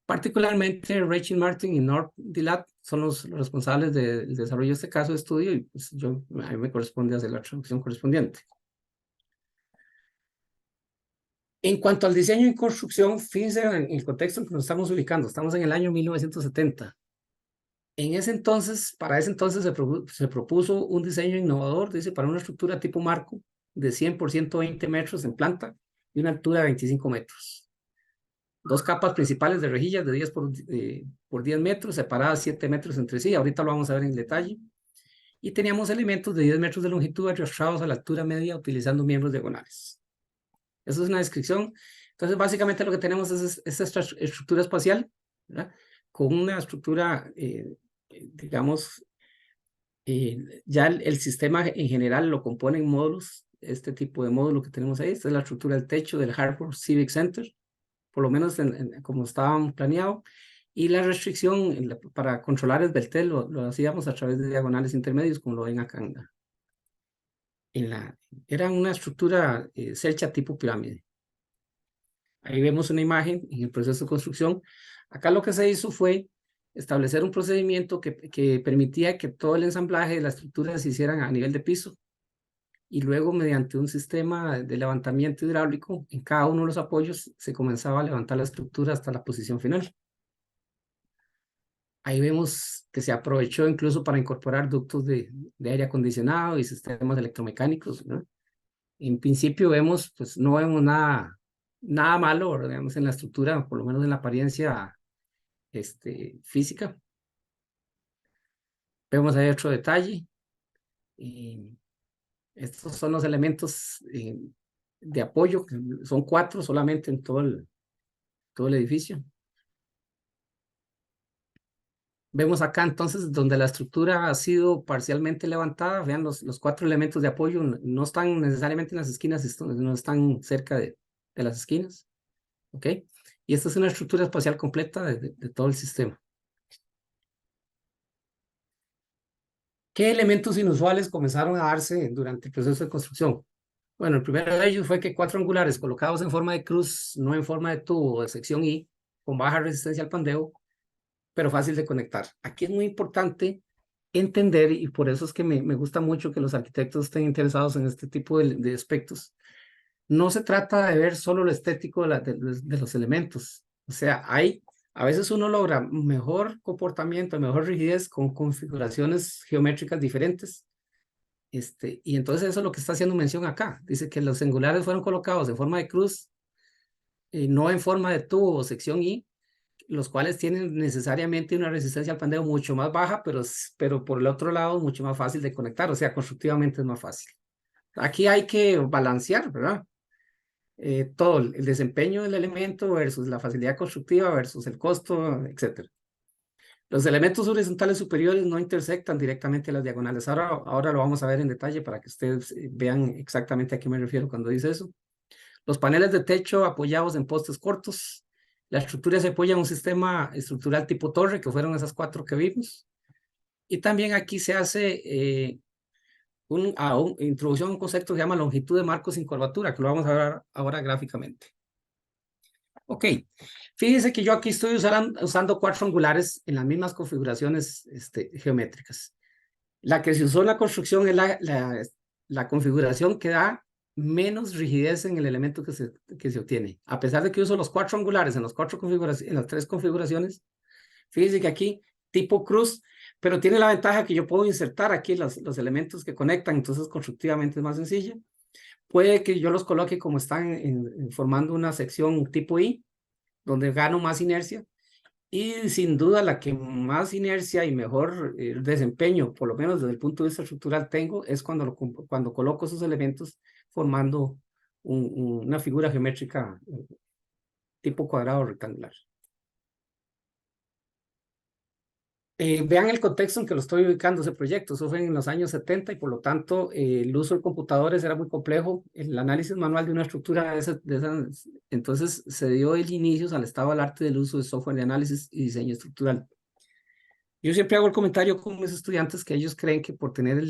particularmente Rachel Martin y North Dilat son los responsables del desarrollo de este caso de estudio, y pues a mí me corresponde hacer la traducción correspondiente. En cuanto al diseño y construcción, fíjense en el contexto en que nos estamos ubicando. Estamos en el año 1970. Para ese entonces se propuso un diseño innovador, dice, para una estructura tipo marco de 100 por 120 metros en planta y una altura de 25 metros. Dos capas principales de rejillas de 10 por 10 metros, separadas 7 metros entre sí. Ahorita lo vamos a ver en detalle. Y teníamos elementos de 10 metros de longitud arrastrados a la altura media utilizando miembros diagonales. Esa es una descripción. Entonces, básicamente lo que tenemos es esta estructura espacial, ¿verdad? Con una estructura, digamos, ya el sistema en general lo componen módulos, este tipo de módulo que tenemos ahí. Esta es la estructura del techo del Hartford Civic Center, por lo menos como estaban planeado. Y la restricción para controlar el beltel lo hacíamos a través de diagonales intermedios, como lo ven acá era una estructura cercha tipo pirámide. Ahí vemos una imagen en el proceso de construcción. Acá lo que se hizo fue establecer un procedimiento que permitía que todo el ensamblaje de la estructura se hicieran a nivel de piso y luego mediante un sistema de levantamiento hidráulico en cada uno de los apoyos se comenzaba a levantar la estructura hasta la posición final. Ahí vemos que se aprovechó incluso para incorporar ductos de aire acondicionado y sistemas electromecánicos, ¿no? En principio vemos, pues no vemos nada malo, ¿verdad? Digamos, en la estructura, por lo menos en la apariencia física. Vemos ahí otro detalle. Estos son los elementos de apoyo, que son 4 solamente en todo el edificio. Vemos acá entonces donde la estructura ha sido parcialmente levantada. Vean los 4 elementos de apoyo, no están necesariamente en las esquinas, no están cerca de las esquinas. ¿Ok? Y esta es una estructura espacial completa de todo el sistema. ¿Qué elementos inusuales comenzaron a darse durante el proceso de construcción? Bueno, el primero de ellos fue que 4 angulares colocados en forma de cruz, no en forma de tubo de sección I, con baja resistencia al pandeo, pero fácil de conectar. Aquí es muy importante entender, y por eso es que me gusta mucho que los arquitectos estén interesados en este tipo de aspectos. No se trata de ver solo lo estético de los elementos. O sea, a veces uno logra mejor comportamiento, mejor rigidez con configuraciones geométricas diferentes. Y entonces eso es lo que está haciendo mención acá. Dice que los angulares fueron colocados en forma de cruz, no en forma de tubo o sección I, los cuales tienen necesariamente una resistencia al pandeo mucho más baja, pero por el otro lado mucho más fácil de conectar, o sea, constructivamente es más fácil. Aquí hay que balancear, ¿verdad? Todo el desempeño del elemento versus la facilidad constructiva versus el costo, etc. Los elementos horizontales superiores no intersectan directamente las diagonales. Ahora lo vamos a ver en detalle para que ustedes vean exactamente a qué me refiero cuando dice eso. Los paneles de techo apoyados en postes cortos. La estructura se apoya en un sistema estructural tipo torre, que fueron esas 4 que vimos. Y también aquí se hace una introducción a un concepto que se llama longitud de marco sin curvatura, que lo vamos a ver ahora gráficamente. Ok, fíjense que yo aquí estoy usando 4 angulares en las mismas configuraciones geométricas. La que se usó en la construcción es la configuración que da menos rigidez en el elemento que se obtiene. A pesar de que uso los 4 angulares en, en las 3 configuraciones, fíjense que aquí tipo cruz, pero tiene la ventaja que yo puedo insertar aquí los elementos que conectan, entonces constructivamente es más sencillo. Puede que yo los coloque como están formando una sección tipo I, donde gano más inercia. Y sin duda la que más inercia y mejor desempeño, por lo menos desde el punto de vista estructural, tengo, es cuando coloco esos elementos formando una figura geométrica tipo cuadrado rectangular. Vean el contexto en que lo estoy ubicando ese proyecto. Eso fue en los años 70 y por lo tanto el uso de computadores era muy complejo. El análisis manual de una estructura entonces se dio el inicio al estado del arte del uso de software de análisis y diseño estructural. Yo siempre hago el comentario con mis estudiantes que ellos creen que por tener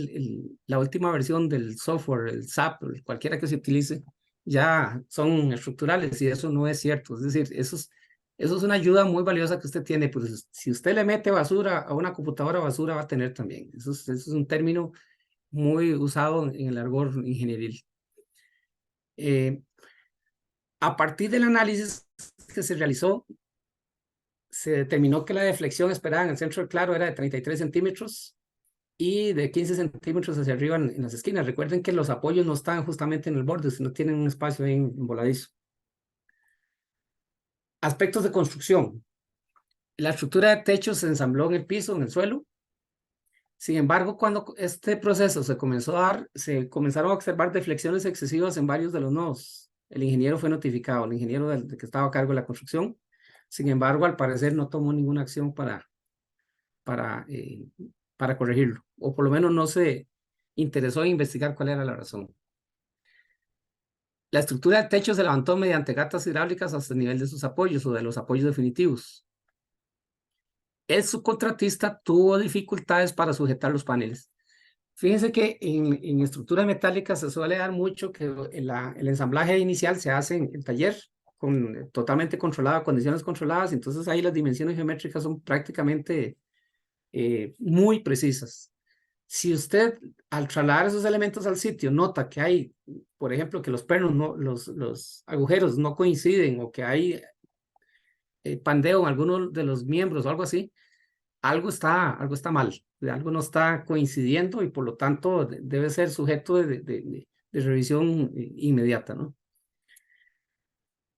la última versión del software, el SAP, cualquiera que se utilice, ya son estructurales y eso no es cierto. Es decir, eso es una ayuda muy valiosa que usted tiene, pero si usted le mete basura a una computadora, basura va a tener también. Eso es un término muy usado en el argot ingenieril. A partir del análisis que se realizó, se determinó que la deflexión esperada en el centro del claro era de 33 centímetros y de 15 centímetros hacia arriba en las esquinas. Recuerden que los apoyos no están justamente en el borde, sino tienen un espacio ahí en voladizo. Aspectos de construcción. La estructura de techo se ensambló en el piso, en el suelo. Sin embargo, cuando este proceso se comenzó a dar, se comenzaron a observar deflexiones excesivas en varios de los nodos. El ingeniero fue notificado, el ingeniero que estaba a cargo de la construcción. Sin embargo, al parecer no tomó ninguna acción para corregirlo, o por lo menos no se interesó en investigar cuál era la razón. La estructura del techo se levantó mediante gatas hidráulicas hasta el nivel de sus apoyos o de los apoyos definitivos. El subcontratista tuvo dificultades para sujetar los paneles. Fíjense que en estructuras metálicas se suele dar mucho que el ensamblaje inicial se hace en el taller totalmente controlada, condiciones controladas, entonces ahí las dimensiones geométricas son prácticamente muy precisas. Si usted al trasladar esos elementos al sitio nota que hay, por ejemplo, que los pernos, no, los agujeros no coinciden o que hay pandeo en alguno de los miembros o algo así, algo está mal, algo no está coincidiendo y por lo tanto debe ser sujeto de revisión inmediata, ¿no?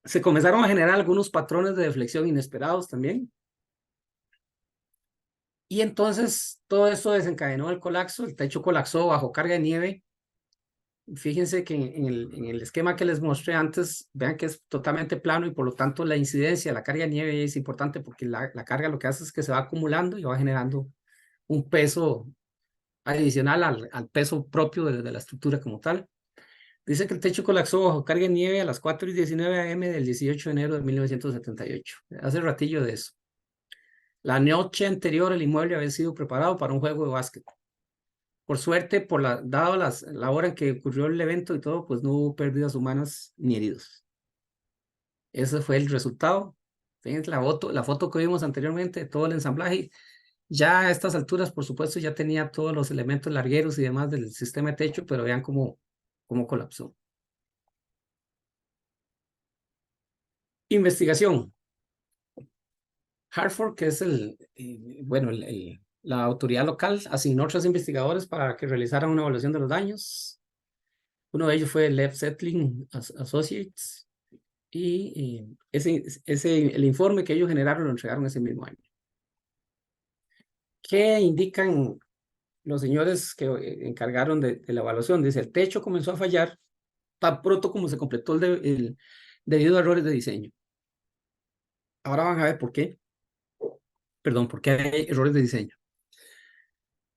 Se comenzaron a generar algunos patrones de deflexión inesperados también. Y entonces todo esto desencadenó el colapso, el techo colapsó bajo carga de nieve. Fíjense que en el esquema que les mostré antes, vean que es totalmente plano y por lo tanto la incidencia, la carga de nieve es importante porque la carga lo que hace es que se va acumulando y va generando un peso adicional al peso propio de la estructura como tal. Dice que el techo colapsó bajo carga de nieve a las 4:19 a.m. del 18 de enero de 1978. Hace ratillo de eso. La noche anterior el inmueble había sido preparado para un juego de básquet. Por suerte, dado la hora en que ocurrió el evento y todo, pues no hubo pérdidas humanas ni heridos. Ese fue el resultado. Fíjense la foto que vimos anteriormente, todo el ensamblaje. Ya a estas alturas, por supuesto, ya tenía todos los elementos largueros y demás del sistema de techo, pero vean cómo colapsó. Investigación. Hartford, que es la autoridad local, asignó 3 investigadores para que realizaran una evaluación de los daños. Uno de ellos fue Lev Settling Associates y el informe que ellos generaron lo entregaron ese mismo año. ¿Qué indican los señores que encargaron de la evaluación? Dice, el techo comenzó a fallar tan pronto como se completó debido a errores de diseño. Ahora van a ver por qué. Perdón, por qué hay errores de diseño.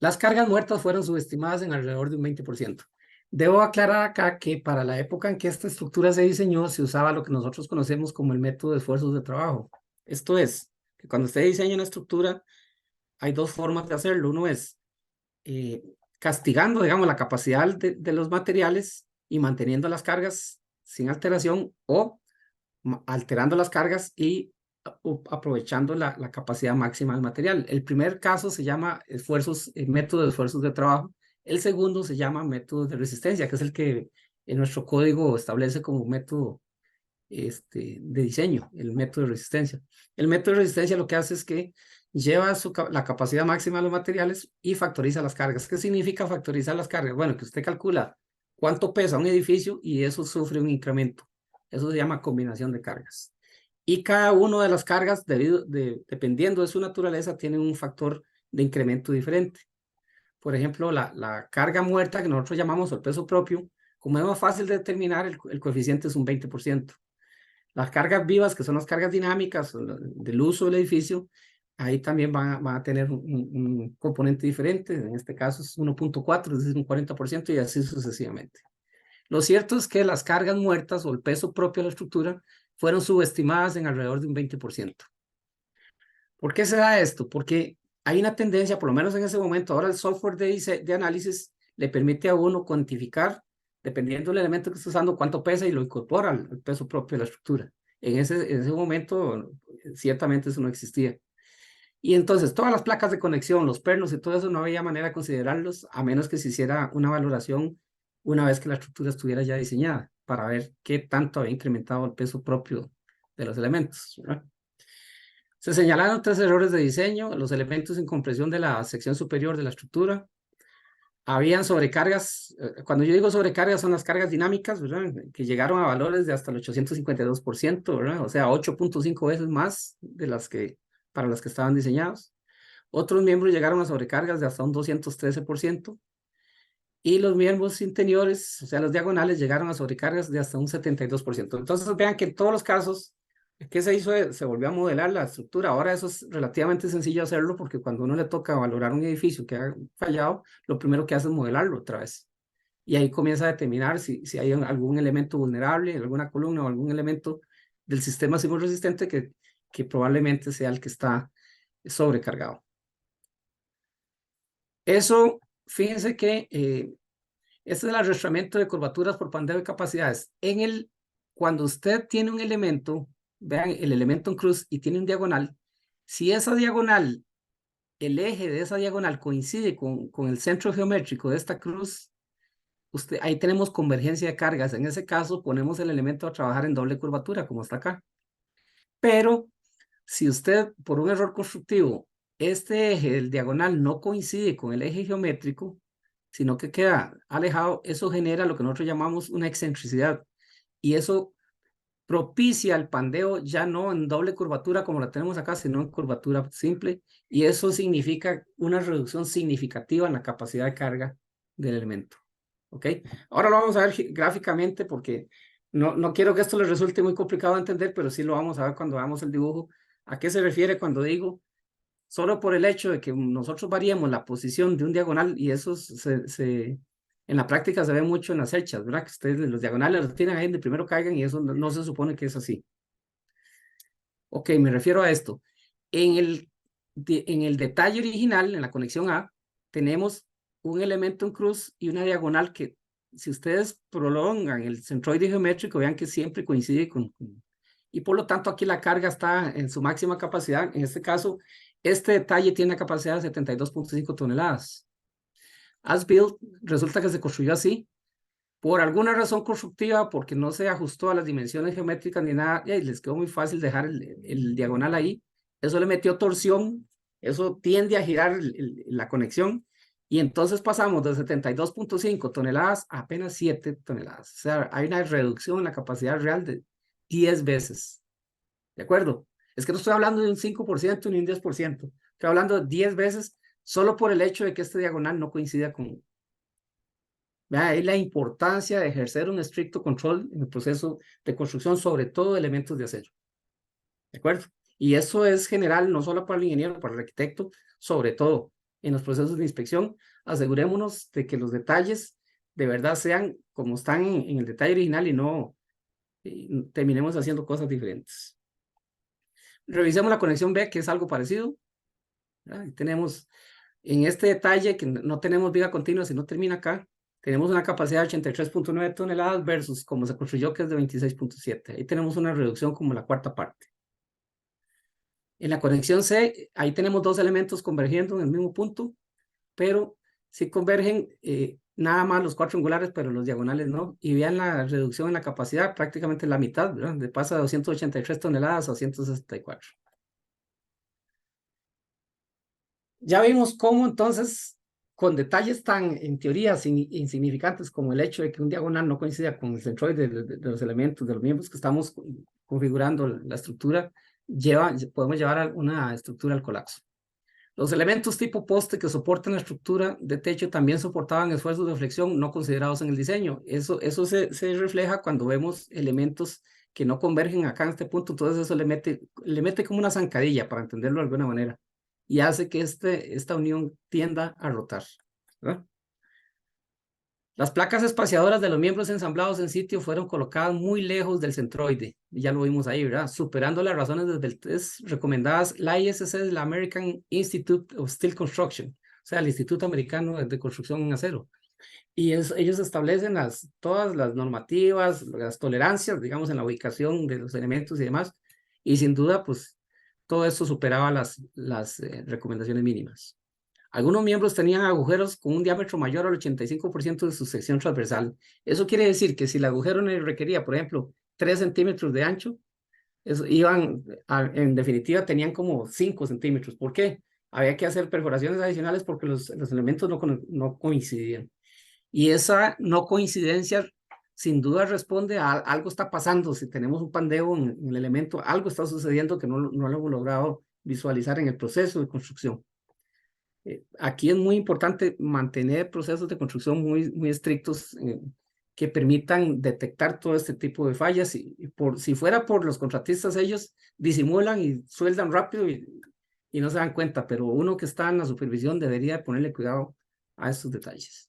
Las cargas muertas fueron subestimadas en alrededor de un 20%. Debo aclarar acá que para la época en que esta estructura se diseñó, se usaba lo que nosotros conocemos como el método de esfuerzos de trabajo. Esto es, que cuando usted diseña una estructura, hay 2 formas de hacerlo. Uno es castigando, digamos, la capacidad de los materiales y manteniendo las cargas sin alteración, o alterando las cargas y aprovechando la capacidad máxima del material. El primer caso se llama método de esfuerzos de trabajo. El segundo se llama método de resistencia, que es el que en nuestro código establece como método de diseño, el método de resistencia. El método de resistencia lo que hace es que lleva la capacidad máxima de los materiales y factoriza las cargas. ¿Qué significa factorizar las cargas? Bueno, que usted calcula cuánto pesa un edificio y eso sufre un incremento. Eso se llama combinación de cargas. Y cada una de las cargas, dependiendo de su naturaleza, tiene un factor de incremento diferente. Por ejemplo, la carga muerta, que nosotros llamamos el peso propio, como es más fácil de determinar, el coeficiente es un 20%. Las cargas vivas, que son las cargas dinámicas del uso del edificio, ahí también van a tener un componente diferente. En este caso es 1.4, es decir, un 40% y así sucesivamente. Lo cierto es que las cargas muertas o el peso propio de la estructura fueron subestimadas en alrededor de un 20%. ¿Por qué se da esto? Porque hay una tendencia, por lo menos en ese momento, ahora el software de análisis le permite a uno cuantificar, dependiendo del elemento que esté usando, cuánto pesa y lo incorpora al peso propio de la estructura. En ese momento, ciertamente eso no existía. Y entonces, todas las placas de conexión, los pernos y todo eso, no había manera de considerarlos a menos que se hiciera una valoración una vez que la estructura estuviera ya diseñada, para ver qué tanto había incrementado el peso propio de los elementos, ¿verdad? Se señalaron 3 errores de diseño: los elementos en compresión de la sección superior de la estructura. Habían sobrecargas, cuando yo digo sobrecargas son las cargas dinámicas, ¿verdad? Que llegaron a valores de hasta el 852%, ¿verdad? O sea, 8.5 veces más para las que estaban diseñados. Otros miembros llegaron a sobrecargas de hasta un 213%. Y los miembros interiores, o sea, los diagonales, llegaron a sobrecargas de hasta un 72%. Entonces, vean que en todos los casos, ¿qué se hizo? Se volvió a modelar la estructura. Ahora eso es relativamente sencillo hacerlo porque cuando uno le toca valorar un edificio que ha fallado, lo primero que hace es modelarlo otra vez. Y ahí comienza a determinar si hay algún elemento vulnerable, alguna columna o algún elemento del sistema sismo-resistente que probablemente sea el que está sobrecargado. Eso, fíjense que este es el arrastramiento de curvaturas por pandeo de capacidades. En el cuando usted tiene un elemento, vean el elemento en cruz y tiene un diagonal, si esa diagonal, el eje de esa diagonal coincide con el centro geométrico de esta cruz, ahí tenemos convergencia de cargas. En ese caso, ponemos el elemento a trabajar en doble curvatura, como está acá. Pero si usted, por un error constructivo, este eje, el diagonal, no coincide con el eje geométrico, sino que queda alejado, eso genera lo que nosotros llamamos una excentricidad. Y eso propicia el pandeo ya no en doble curvatura como la tenemos acá, sino en curvatura simple. Y eso significa una reducción significativa en la capacidad de carga del elemento. ¿Ok? Ahora lo vamos a ver gráficamente porque no quiero que esto les resulte muy complicado de entender, pero sí lo vamos a ver cuando hagamos el dibujo. ¿A qué se refiere cuando digo solo por el hecho de que nosotros variemos la posición de un diagonal y eso en la práctica se ve mucho en las hechas, ¿verdad? Que ustedes los diagonales los tienen ahí de primero caigan y eso no se supone que es así. Ok, me refiero a esto. En el detalle original, en la conexión A, tenemos un elemento en cruz y una diagonal que, si ustedes prolongan el centroide geométrico, vean que siempre coincide y por lo tanto aquí la carga está en su máxima capacidad. En este caso, este detalle tiene una capacidad de 72.5 toneladas. As built, resulta que se construyó así, por alguna razón constructiva, porque no se ajustó a las dimensiones geométricas ni nada, y les quedó muy fácil dejar el diagonal ahí. Eso le metió torsión, eso tiende a girar la conexión, y entonces pasamos de 72.5 toneladas a apenas 7 toneladas. O sea, hay una reducción en la capacidad real de 10 veces. ¿De acuerdo? Es que no estoy hablando de un 5% ni un 10%. Estoy hablando de 10 veces solo por el hecho de que este diagonal no coincida con... Vea ahí la importancia de ejercer un estricto control en el proceso de construcción, sobre todo de elementos de acero. ¿De acuerdo? Y eso es general, no solo para el ingeniero, para el arquitecto, sobre todo en los procesos de inspección. Asegurémonos de que los detalles de verdad sean como están en el detalle original y no terminemos haciendo cosas diferentes. Revisemos la conexión B, que es algo parecido. Ahí tenemos en este detalle que no tenemos viga continua, sino termina acá. Tenemos una capacidad de 83.9 toneladas versus como se construyó, que es de 26.7. Ahí tenemos una reducción como la cuarta parte. En la conexión C, ahí tenemos dos elementos convergiendo en el mismo punto, pero sí convergen nada más los cuatro angulares, pero los diagonales no. Y vean la reducción en la capacidad, prácticamente la mitad, ¿verdad? De pasa de 283 toneladas a 164. Ya vimos cómo entonces, con detalles tan, en teoría, insignificantes como el hecho de que un diagonal no coincida con el centroide de los elementos, de los miembros que estamos configurando la estructura, podemos llevar a una estructura al colapso. Los elementos tipo poste que soportan la estructura de techo también soportaban esfuerzos de flexión no considerados en el diseño. Eso se refleja cuando vemos elementos que no convergen acá en este punto, entonces eso le mete como una zancadilla, para entenderlo de alguna manera, y hace que esta unión tienda a rotar, ¿verdad? Las placas espaciadoras de los miembros ensamblados en sitio fueron colocadas muy lejos del centroide, y ya lo vimos ahí, ¿verdad? Superando las razones desde el test recomendadas. La ISC es la American Institute of Steel Construction, o sea, el Instituto Americano de Construcción en Acero. Y ellos establecen todas las normativas, las tolerancias, digamos, en la ubicación de los elementos y demás, y sin duda, pues, todo esto superaba las recomendaciones mínimas. Algunos miembros tenían agujeros con un diámetro mayor al 85% de su sección transversal. Eso quiere decir que si el agujero requería, por ejemplo, 3 centímetros de ancho, en definitiva tenían como 5 centímetros. ¿Por qué? Había que hacer perforaciones adicionales porque los elementos no coincidían. Y esa no coincidencia sin duda responde a algo está pasando. Si tenemos un pandeo en el elemento, algo está sucediendo que no lo hemos logrado visualizar en el proceso de construcción. Aquí es muy importante mantener procesos de construcción muy estrictos que permitan detectar todo este tipo de fallas. Si fuera por los contratistas, ellos disimulan y sueldan rápido y no se dan cuenta, pero uno que está en la supervisión debería ponerle cuidado a estos detalles.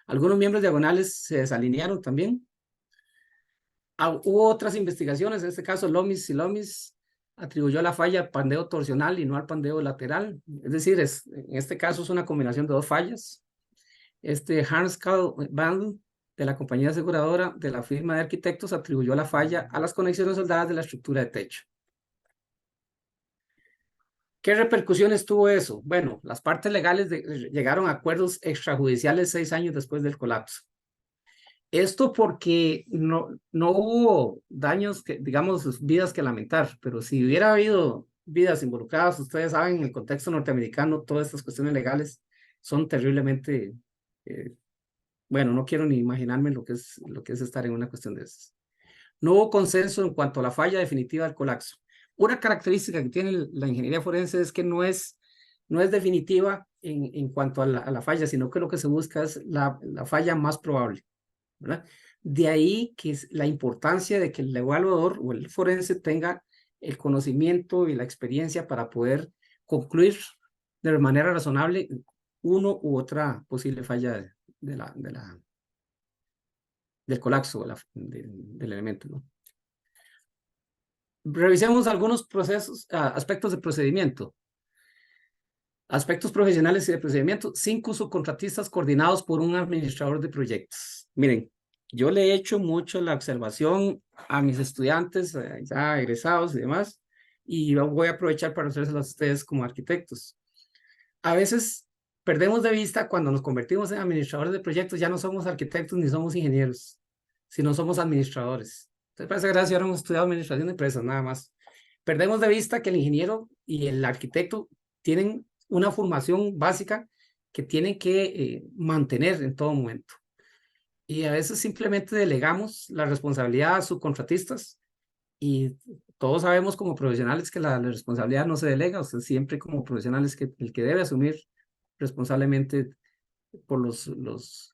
Algunos miembros diagonales se desalinearon también. Hubo otras investigaciones, en este caso Lomis atribuyó la falla al pandeo torsional y no al pandeo lateral. Es decir, en este caso es una combinación de dos fallas. Hans Karl Bandl de la compañía aseguradora de la firma de arquitectos atribuyó la falla a las conexiones soldadas de la estructura de techo. ¿Qué repercusiones tuvo eso? Bueno, las partes legales llegaron a acuerdos extrajudiciales 6 años después del colapso. Esto porque no hubo daños, digamos, vidas que lamentar, pero si hubiera habido vidas involucradas, ustedes saben, en el contexto norteamericano, todas estas cuestiones legales son terriblemente, eh, bueno, no quiero ni imaginarme lo que es estar en una cuestión de esas. No hubo consenso en cuanto a la falla definitiva del colapso. Una característica que tiene la ingeniería forense es que no es definitiva en cuanto a la falla, sino que lo que se busca es la falla más probable, ¿verdad? De ahí que es la importancia de que el evaluador o el forense tenga el conocimiento y la experiencia para poder concluir de manera razonable uno u otra posible falla del colapso del elemento, ¿no? Revisemos algunos aspectos de procedimiento. Aspectos profesionales y de procedimiento. 5 subcontratistas coordinados por un administrador de proyectos. Miren, yo le he hecho mucho la observación a mis estudiantes, ya egresados y demás, y voy a aprovechar para hacérselos a ustedes como arquitectos. A veces perdemos de vista cuando nos convertimos en administradores de proyectos, ya no somos arquitectos ni somos ingenieros, sino somos administradores. Entonces, parece gracia, ahora hemos estudiado administración de empresas, nada más. Perdemos de vista que el ingeniero y el arquitecto tienen una formación básica que tienen que mantener en todo momento. Y a veces simplemente delegamos la responsabilidad a subcontratistas y todos sabemos como profesionales que la responsabilidad no se delega, o sea, siempre como profesionales que el que debe asumir responsablemente por los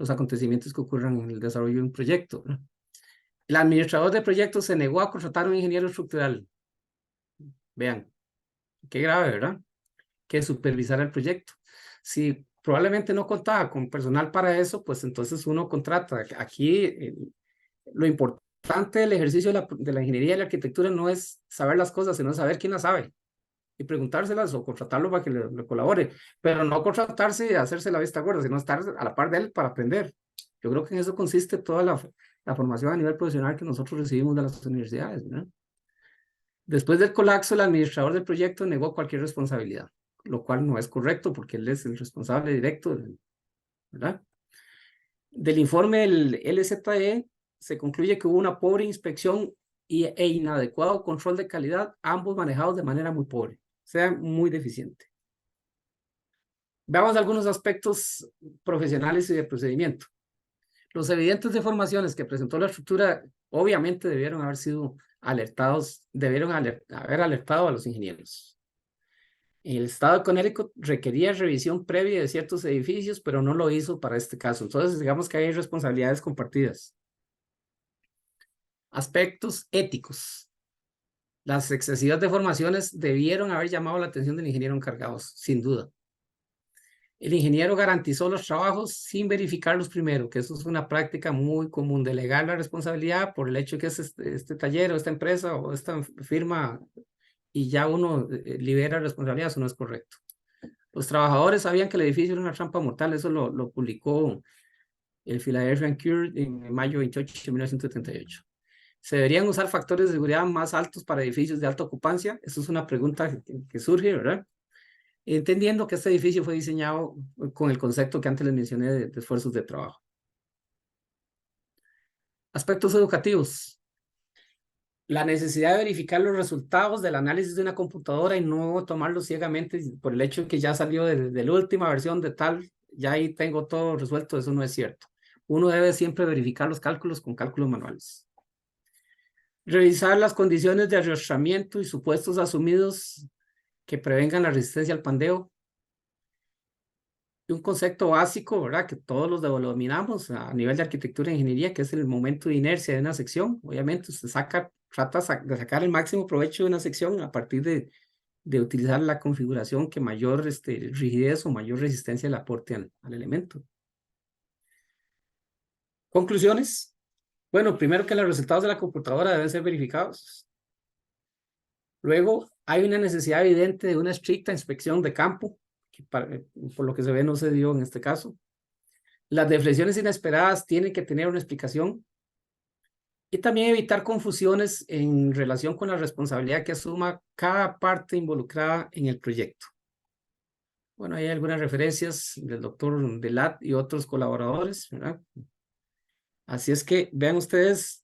acontecimientos que ocurran en el desarrollo de un proyecto, ¿no? El administrador de proyectos se negó a contratar a un ingeniero estructural. Vean, qué grave, ¿verdad? Que supervisara el proyecto. Si probablemente no contaba con personal para eso, pues entonces uno contrata. Aquí lo importante del ejercicio de la ingeniería y la arquitectura no es saber las cosas, sino saber quién las sabe y preguntárselas o contratarlo para que le colabore, pero no contratarse y hacerse la vista gorda, sino estar a la par de él para aprender. Yo creo que en eso consiste toda la formación a nivel profesional que nosotros recibimos de las universidades, ¿verdad? Después del colapso, el administrador del proyecto negó cualquier responsabilidad, lo cual no es correcto porque él es el responsable directo, ¿verdad? Del informe del LZE se concluye que hubo una pobre inspección e inadecuado control de calidad, ambos manejados de manera muy pobre, o sea, muy deficiente. Veamos algunos aspectos profesionales y de procedimiento. Los evidentes deformaciones que presentó la estructura obviamente debieron haber sido alertados, debieron haber alertado a los ingenieros. El estado de Connecticut requería revisión previa de ciertos edificios, pero no lo hizo para este caso. Entonces, digamos que hay responsabilidades compartidas. Aspectos éticos. Las excesivas deformaciones debieron haber llamado la atención del ingeniero encargado, sin duda. El ingeniero garantizó los trabajos sin verificarlos primero, que eso es una práctica muy común, delegar la responsabilidad por el hecho que es este taller o esta empresa o esta firma y ya uno libera responsabilidad, eso no es correcto. Los trabajadores sabían que el edificio era una trampa mortal, eso lo publicó el Philadelphia Inquirer en mayo 28 de 1978. ¿Se deberían usar factores de seguridad más altos para edificios de alta ocupancia? Eso es una pregunta que surge, ¿verdad? Entendiendo que este edificio fue diseñado con el concepto que antes les mencioné de esfuerzos de trabajo. Aspectos educativos. La necesidad de verificar los resultados del análisis de una computadora y no tomarlo ciegamente por el hecho de que ya salió de la última versión de tal, ya ahí tengo todo resuelto, eso no es cierto. Uno debe siempre verificar los cálculos con cálculos manuales. Revisar las condiciones de arrastramiento y supuestos asumidos que prevengan la resistencia al pandeo. Un concepto básico, ¿verdad? Que todos los dominamos a nivel de arquitectura e ingeniería, que es el momento de inercia de una sección. Obviamente, usted trata de sacar el máximo provecho de una sección a partir de utilizar la configuración que mayor rigidez o mayor resistencia le aporte al elemento. Conclusiones. Bueno, primero que los resultados de la computadora deben ser verificados. Luego, hay una necesidad evidente de una estricta inspección de campo, que por lo que se ve no se dio en este caso. Las deflexiones inesperadas tienen que tener una explicación y también evitar confusiones en relación con la responsabilidad que asuma cada parte involucrada en el proyecto. Bueno, hay algunas referencias del doctor Delat y otros colaboradores, ¿verdad? Así es que vean ustedes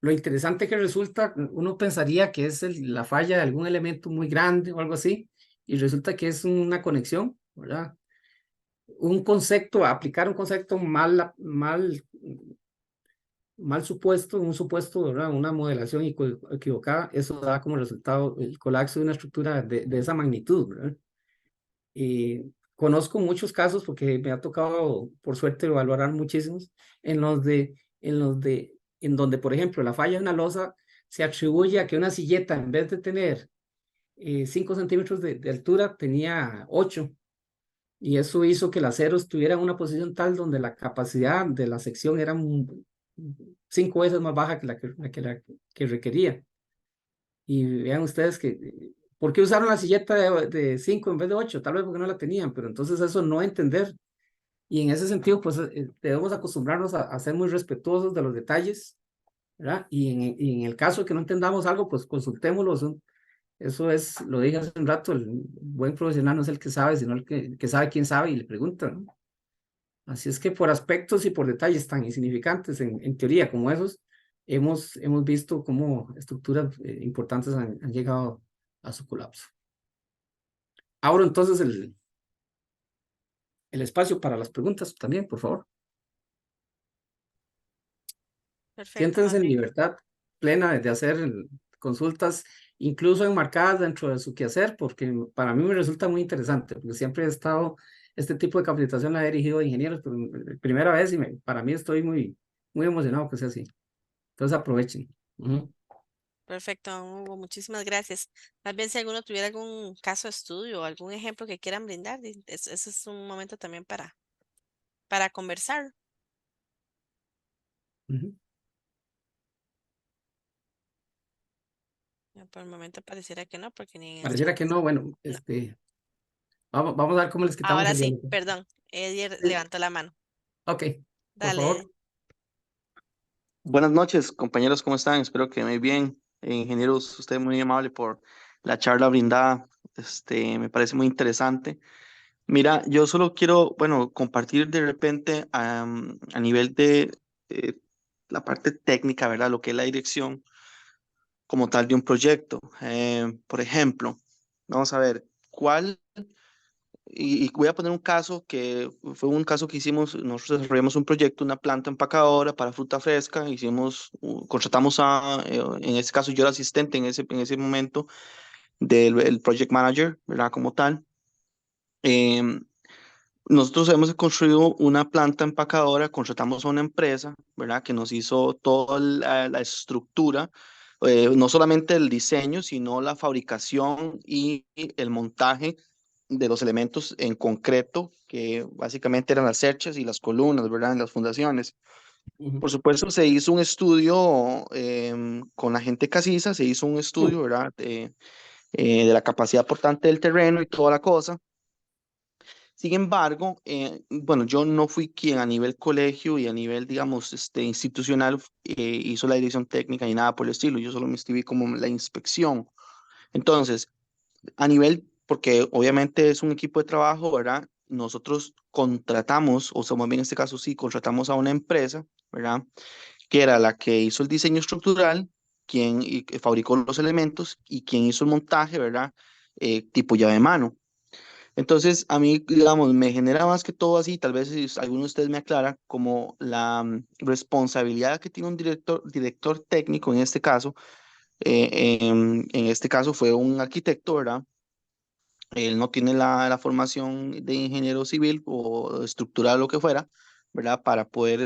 lo interesante que resulta, uno pensaría que es la falla de algún elemento muy grande o algo así, y resulta que es una conexión, ¿verdad? Un concepto, aplicar un concepto mal supuesto, un supuesto, ¿verdad? Una modelación equivocada, eso da como resultado el colapso de una estructura de esa magnitud, ¿verdad? Y conozco muchos casos porque me ha tocado, por suerte, evaluar muchísimos, en donde, por ejemplo, la falla de una losa se atribuye a que una silleta, en vez de tener 5 centímetros de altura, tenía 8. Y eso hizo que el acero estuviera en una posición tal donde la capacidad de la sección era 5 veces más baja que que requería. Y vean ustedes ¿por qué usaron la silleta de 5 en vez de 8? Tal vez porque no la tenían, pero entonces eso no entender. Y en ese sentido, pues debemos acostumbrarnos a ser muy respetuosos de los detalles, ¿verdad? Y en el caso de que no entendamos algo, pues consultémoslo. Eso es, lo dije hace un rato, el buen profesional no es el que sabe, sino el que sabe quién sabe y le pregunta, ¿no? Así es que por aspectos y por detalles tan insignificantes en teoría como esos, hemos visto cómo estructuras importantes han llegado a su colapso. Abro entonces el espacio para las preguntas también, por favor. Perfecto, Siéntense más en bien. libertad plena de hacer consultas, incluso enmarcadas dentro de su quehacer, porque para mí me resulta muy interesante, porque siempre he estado, este tipo de capacitación la he dirigido a ingenieros, pero primera vez y para mí estoy muy emocionado que sea así. Entonces aprovechen. Ujú. Perfecto, Hugo, muchísimas gracias. Más bien, si alguno tuviera algún caso de estudio o algún ejemplo que quieran brindar, ese es un momento también para conversar. Ujú. Por el momento pareciera que no, porque ni en el chat. Pareciera que no, bueno, No. vamos a ver cómo les quitamos Ahora el sí, hielo. perdón. Edier Sí. levantó la mano. Ok, por Dale, favor. Eddie. Buenas noches, compañeros, ¿cómo están? Espero que muy bien. Ingenieros, usted muy amable por la charla brindada. Me parece muy interesante. Mira, yo solo quiero, bueno, compartir de repente a nivel de eh, la parte técnica, ¿verdad? Lo que es la dirección como tal de un proyecto. Por ejemplo, vamos a ver, ¿cuál? Y voy a poner un caso que fue un caso que hicimos, nosotros desarrollamos un proyecto, una planta empacadora para fruta fresca, contratamos en este caso yo era asistente en ese momento del el project manager, ¿verdad? Como tal. Em, Nosotros hemos construido una planta empacadora, contratamos a una empresa, ¿verdad? Que nos hizo toda la estructura, no solamente el diseño, sino la fabricación y el montaje de los elementos en concreto, que básicamente eran las cerchas y las columnas, ¿verdad? En las fundaciones. Ujú. Por supuesto, se hizo un estudio con la gente casisa, se hizo un estudio, ¿verdad? De la capacidad portante del terreno y toda la cosa. Sin embargo, bueno, yo no fui quien a nivel colegio y a nivel, digamos, institucional hizo la dirección técnica ni nada por el estilo. Yo solo me inscribí como en la inspección. Entonces, a nivel, porque obviamente es un equipo de trabajo, ¿verdad? Nosotros contratamos, o sea, más bien en este caso sí, contratamos a una empresa, ¿verdad? Que era la que hizo el diseño estructural, que fabricó los elementos y quien hizo el montaje, ¿verdad? Tipo llave de mano. Entonces, a mí, digamos, me genera más que todo así, tal vez si alguno de ustedes me aclara, como la responsabilidad que tiene un director técnico en este caso. En este caso fue un arquitecto, ¿verdad? Él no tiene la formación de ingeniero civil o estructural, lo que fuera, ¿verdad? Para poder,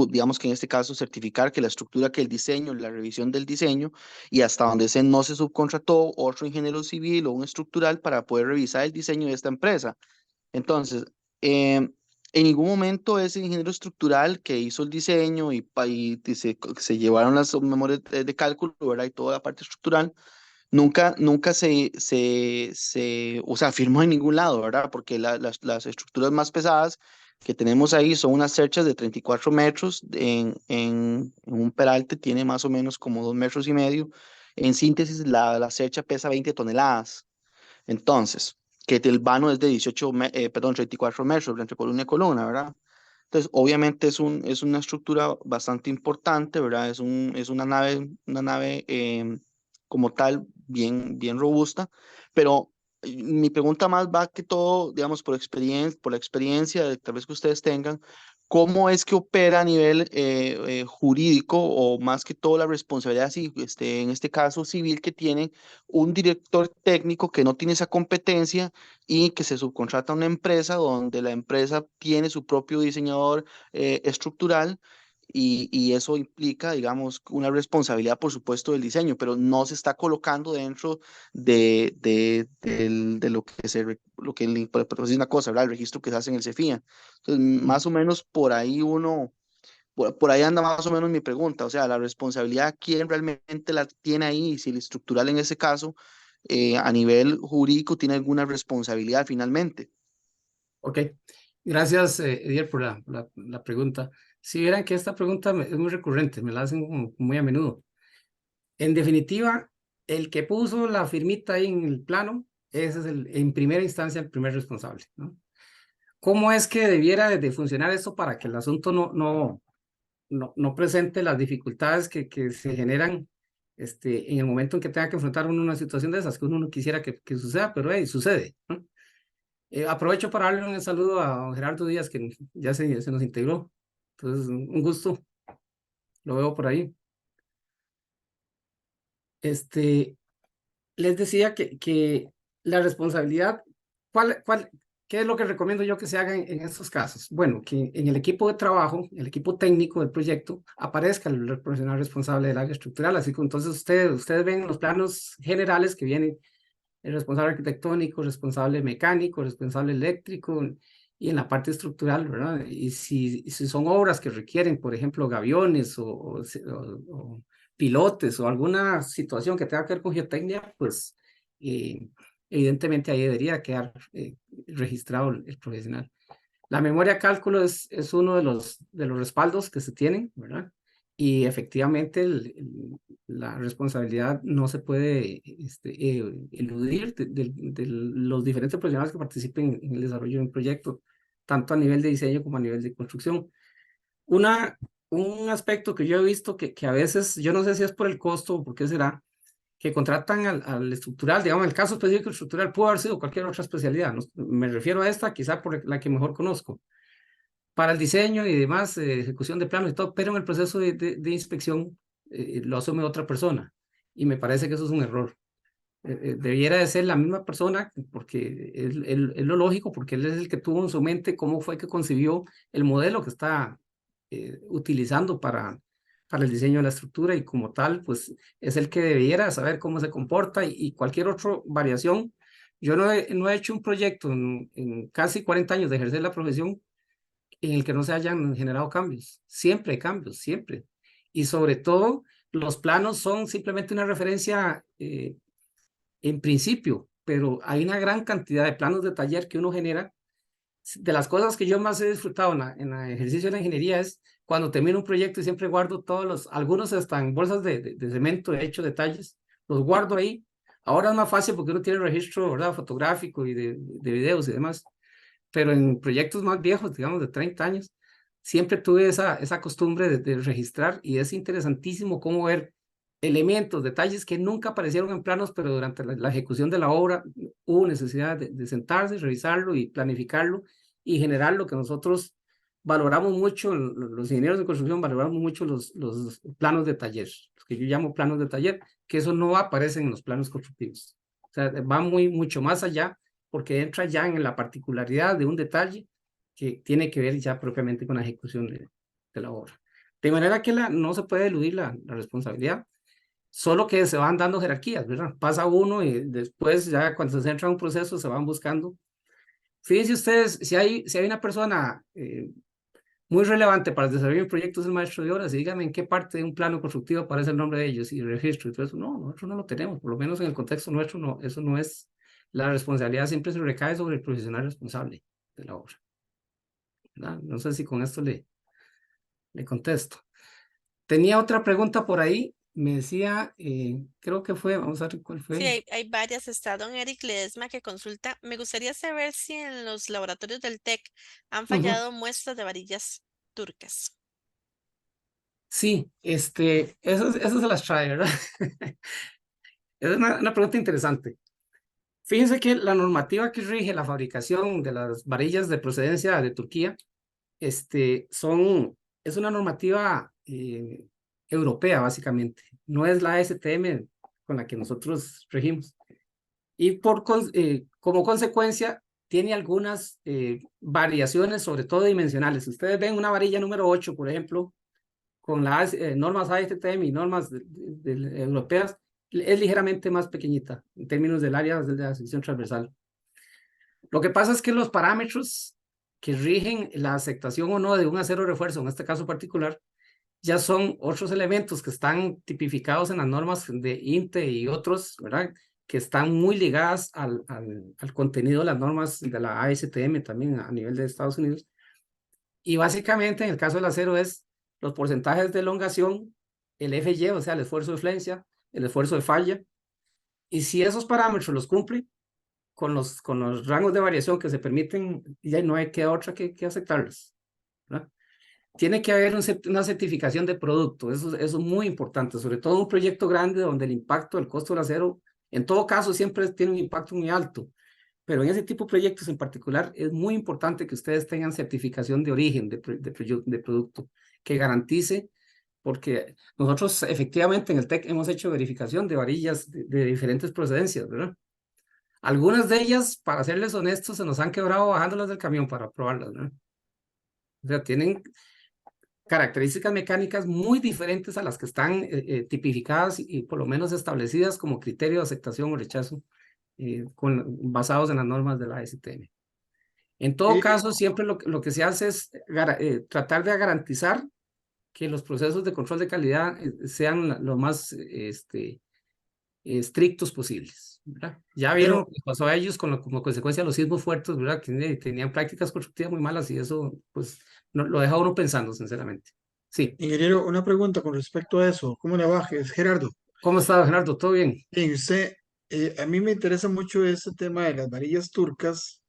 digamos que en este caso, certificar que la estructura, que el diseño, la revisión del diseño y hasta donde no se subcontrató otro ingeniero civil o un estructural para poder revisar el diseño de esta empresa. Entonces, en ningún momento ese ingeniero estructural que hizo el diseño y se llevaron las memorias de cálculo, ¿verdad? Y toda la parte estructural, nunca o sea, firmó en ningún lado, ¿verdad? Porque las estructuras más pesadas que tenemos ahí son unas cerchas de 34 metros, en un peralte tiene más o menos como 2,5 metros. En síntesis, la cercha pesa 20 toneladas. Entonces, que el vano es de 34 metros entre columna y columna, ¿verdad? Entonces, obviamente es una estructura bastante importante, ¿verdad? Es una nave como tal, bien robusta, pero mi pregunta más va que todo, digamos, por la experiencia tal vez que ustedes tengan, ¿cómo es que opera a nivel jurídico o más que todo la responsabilidad, en este caso civil, que tiene un director técnico que no tiene esa competencia y que se subcontrata a una empresa donde la empresa tiene su propio diseñador estructural y eso implica, digamos, una responsabilidad, por supuesto, del diseño, pero no se está colocando dentro de lo que por decir una cosa, ¿verdad? El registro que se hace en el CEFIA. Entonces, más o menos por ahí anda más o menos mi pregunta, o sea, la responsabilidad, ¿quién realmente la tiene ahí? Si el estructural en ese caso, a nivel jurídico, tiene alguna responsabilidad finalmente. Ok, gracias, Edier, por la pregunta. Si vieran que esta pregunta es muy recurrente, me la hacen muy a menudo. En definitiva, el que puso la firmita ahí en el plano, ese es en primera instancia el primer responsable, ¿no? ¿Cómo es que debiera de funcionar esto para que el asunto no presente las dificultades que se generan en el momento en que tenga que enfrentar uno una situación de esas, que uno no quisiera que suceda, pero sucede, ¿no? Aprovecho para darle un saludo a don Gerardo Díaz, que ya se nos integró. Entonces, un gusto, lo veo por ahí. Les decía que la responsabilidad, ¿cuál, qué es lo que recomiendo yo que se haga en estos casos? Bueno, que en el equipo de trabajo, el equipo técnico del proyecto, aparezca el profesional responsable del área estructural. Así que entonces ustedes ven los planos generales que vienen el responsable arquitectónico, responsable mecánico, responsable eléctrico y en la parte estructural, ¿verdad? Y si son obras que requieren, por ejemplo, gaviones o pilotes o alguna situación que tenga que ver con geotecnia, pues eh, evidentemente ahí debería quedar registrado el profesional. La memoria cálculo es uno de los respaldos que se tienen, ¿verdad? Y efectivamente la responsabilidad no se puede eludir de los diferentes profesionales que participen en el desarrollo de un proyecto, tanto a nivel de diseño como a nivel de construcción. Una, un aspecto que yo he visto que a veces, yo no sé si es por el costo o por qué será, que contratan al estructural, digamos, el caso específico estructural pudo haber sido cualquier otra especialidad, ¿no? Me refiero a esta, quizá por la que mejor conozco, para el diseño y demás, ejecución de planos y todo, pero en el proceso de inspección lo asume otra persona y me parece que eso es un error. Debiera de ser la misma persona porque es lo lógico, porque él es el que tuvo en su mente cómo fue que concibió el modelo que está utilizando para el diseño de la estructura y como tal, pues es el que debiera saber cómo se comporta y cualquier otra variación. Yo no he hecho un proyecto en casi 40 años de ejercer la profesión en el que no se hayan generado cambios. Siempre hay cambios, siempre. Y sobre todo, los planos son simplemente una referencia en principio, pero hay una gran cantidad de planos de taller que uno genera. De las cosas que yo más he disfrutado en el ejercicio de la ingeniería es cuando termino un proyecto y siempre guardo algunos están bolsas de cemento, he hecho detalles, los guardo ahí. Ahora es más fácil porque uno tiene registro, ¿verdad? Fotográfico y de videos y demás, pero en proyectos más viejos, digamos de 30 años, siempre tuve esa costumbre de registrar y es interesantísimo cómo ver elementos, detalles que nunca aparecieron en planos, pero durante la ejecución de la obra hubo necesidad de sentarse, revisarlo y planificarlo y generar lo que nosotros valoramos mucho, los ingenieros de construcción valoramos mucho los planos de taller, los que yo llamo planos de taller, que eso no aparece en los planos constructivos. O sea, va mucho más allá porque entra ya en la particularidad de un detalle que tiene que ver ya propiamente con la ejecución de la obra. De manera que no se puede eludir la responsabilidad, solo que se van dando jerarquías, ¿verdad? Pasa uno y después ya cuando se entra en un proceso se van buscando. Fíjense ustedes, si hay una persona muy relevante para el desarrollo de un proyecto es el maestro de obras, y dígame en qué parte de un plano constructivo aparece el nombre de ellos y registro y todo eso. No, nosotros no lo tenemos, por lo menos en el contexto nuestro, no, eso no es, la responsabilidad siempre se recae sobre el profesional responsable de la obra, ¿verdad? No sé si con esto le contesto. Tenía otra pregunta por ahí, me decía, creo que fue, vamos a ver cuál Sí, fue. hay varias. Está don Eric Ledesma que consulta. Me gustaría saber si en los laboratorios del TEC han Ujú. fallado muestras de varillas turcas. Sí, eso se las trae, ¿verdad? Es una pregunta interesante. Fíjense que la normativa que rige la fabricación de las varillas de procedencia de Turquía, es una normativa europea, básicamente. No es la STM con la que nosotros regimos. Y como consecuencia, tiene algunas variaciones, sobre todo dimensionales. Si ustedes ven una varilla número 8, por ejemplo, con las normas ASTM y normas europeas, es ligeramente más pequeñita en términos del área de la sección transversal. Lo que pasa es que los parámetros que rigen la aceptación o no de un acero refuerzo, en este caso particular, ya son otros elementos que están tipificados en las normas de INTE y otros, ¿verdad? Que están muy ligadas al contenido de las normas de la ASTM también a nivel de Estados Unidos. Y básicamente en el caso del acero es los porcentajes de elongación, el FY, o sea, el esfuerzo de flencia, el esfuerzo de falla. Y si esos parámetros los cumple con los rangos de variación que se permiten, ya no hay que otra que aceptarlos, ¿verdad? Tiene que haber una certificación de producto, eso es muy importante, sobre todo en un proyecto grande donde el impacto del costo del acero, en todo caso, siempre tiene un impacto muy alto, pero en ese tipo de proyectos en particular es muy importante que ustedes tengan certificación de origen de producto que garantice, porque nosotros efectivamente en el TEC hemos hecho verificación de varillas de diferentes procedencias, ¿verdad? Algunas de ellas, para serles honestos, se nos han quebrado bajándolas del camión para probarlas, ¿verdad? O sea, tienen características mecánicas muy diferentes a las que están tipificadas y por lo menos establecidas como criterio de aceptación o rechazo basados en las normas de la STM. En todo Eh, caso, siempre lo que se hace es tratar de garantizar que los procesos de control de calidad sean lo más estrictos posibles, ¿verdad? Ya vieron lo pero, que les pasó a ellos como consecuencia de los sismos fuertes, ¿verdad? Que tenían prácticas constructivas muy malas y eso, pues, lo deja a uno pensando, sinceramente. Sí. ingeniero, una pregunta con respecto a eso. ¿Cómo le va? Es Gerardo. ¿Cómo está, Gerardo? ¿Todo bien? Bien, usted, a mí me interesa mucho este tema de las varillas turcas,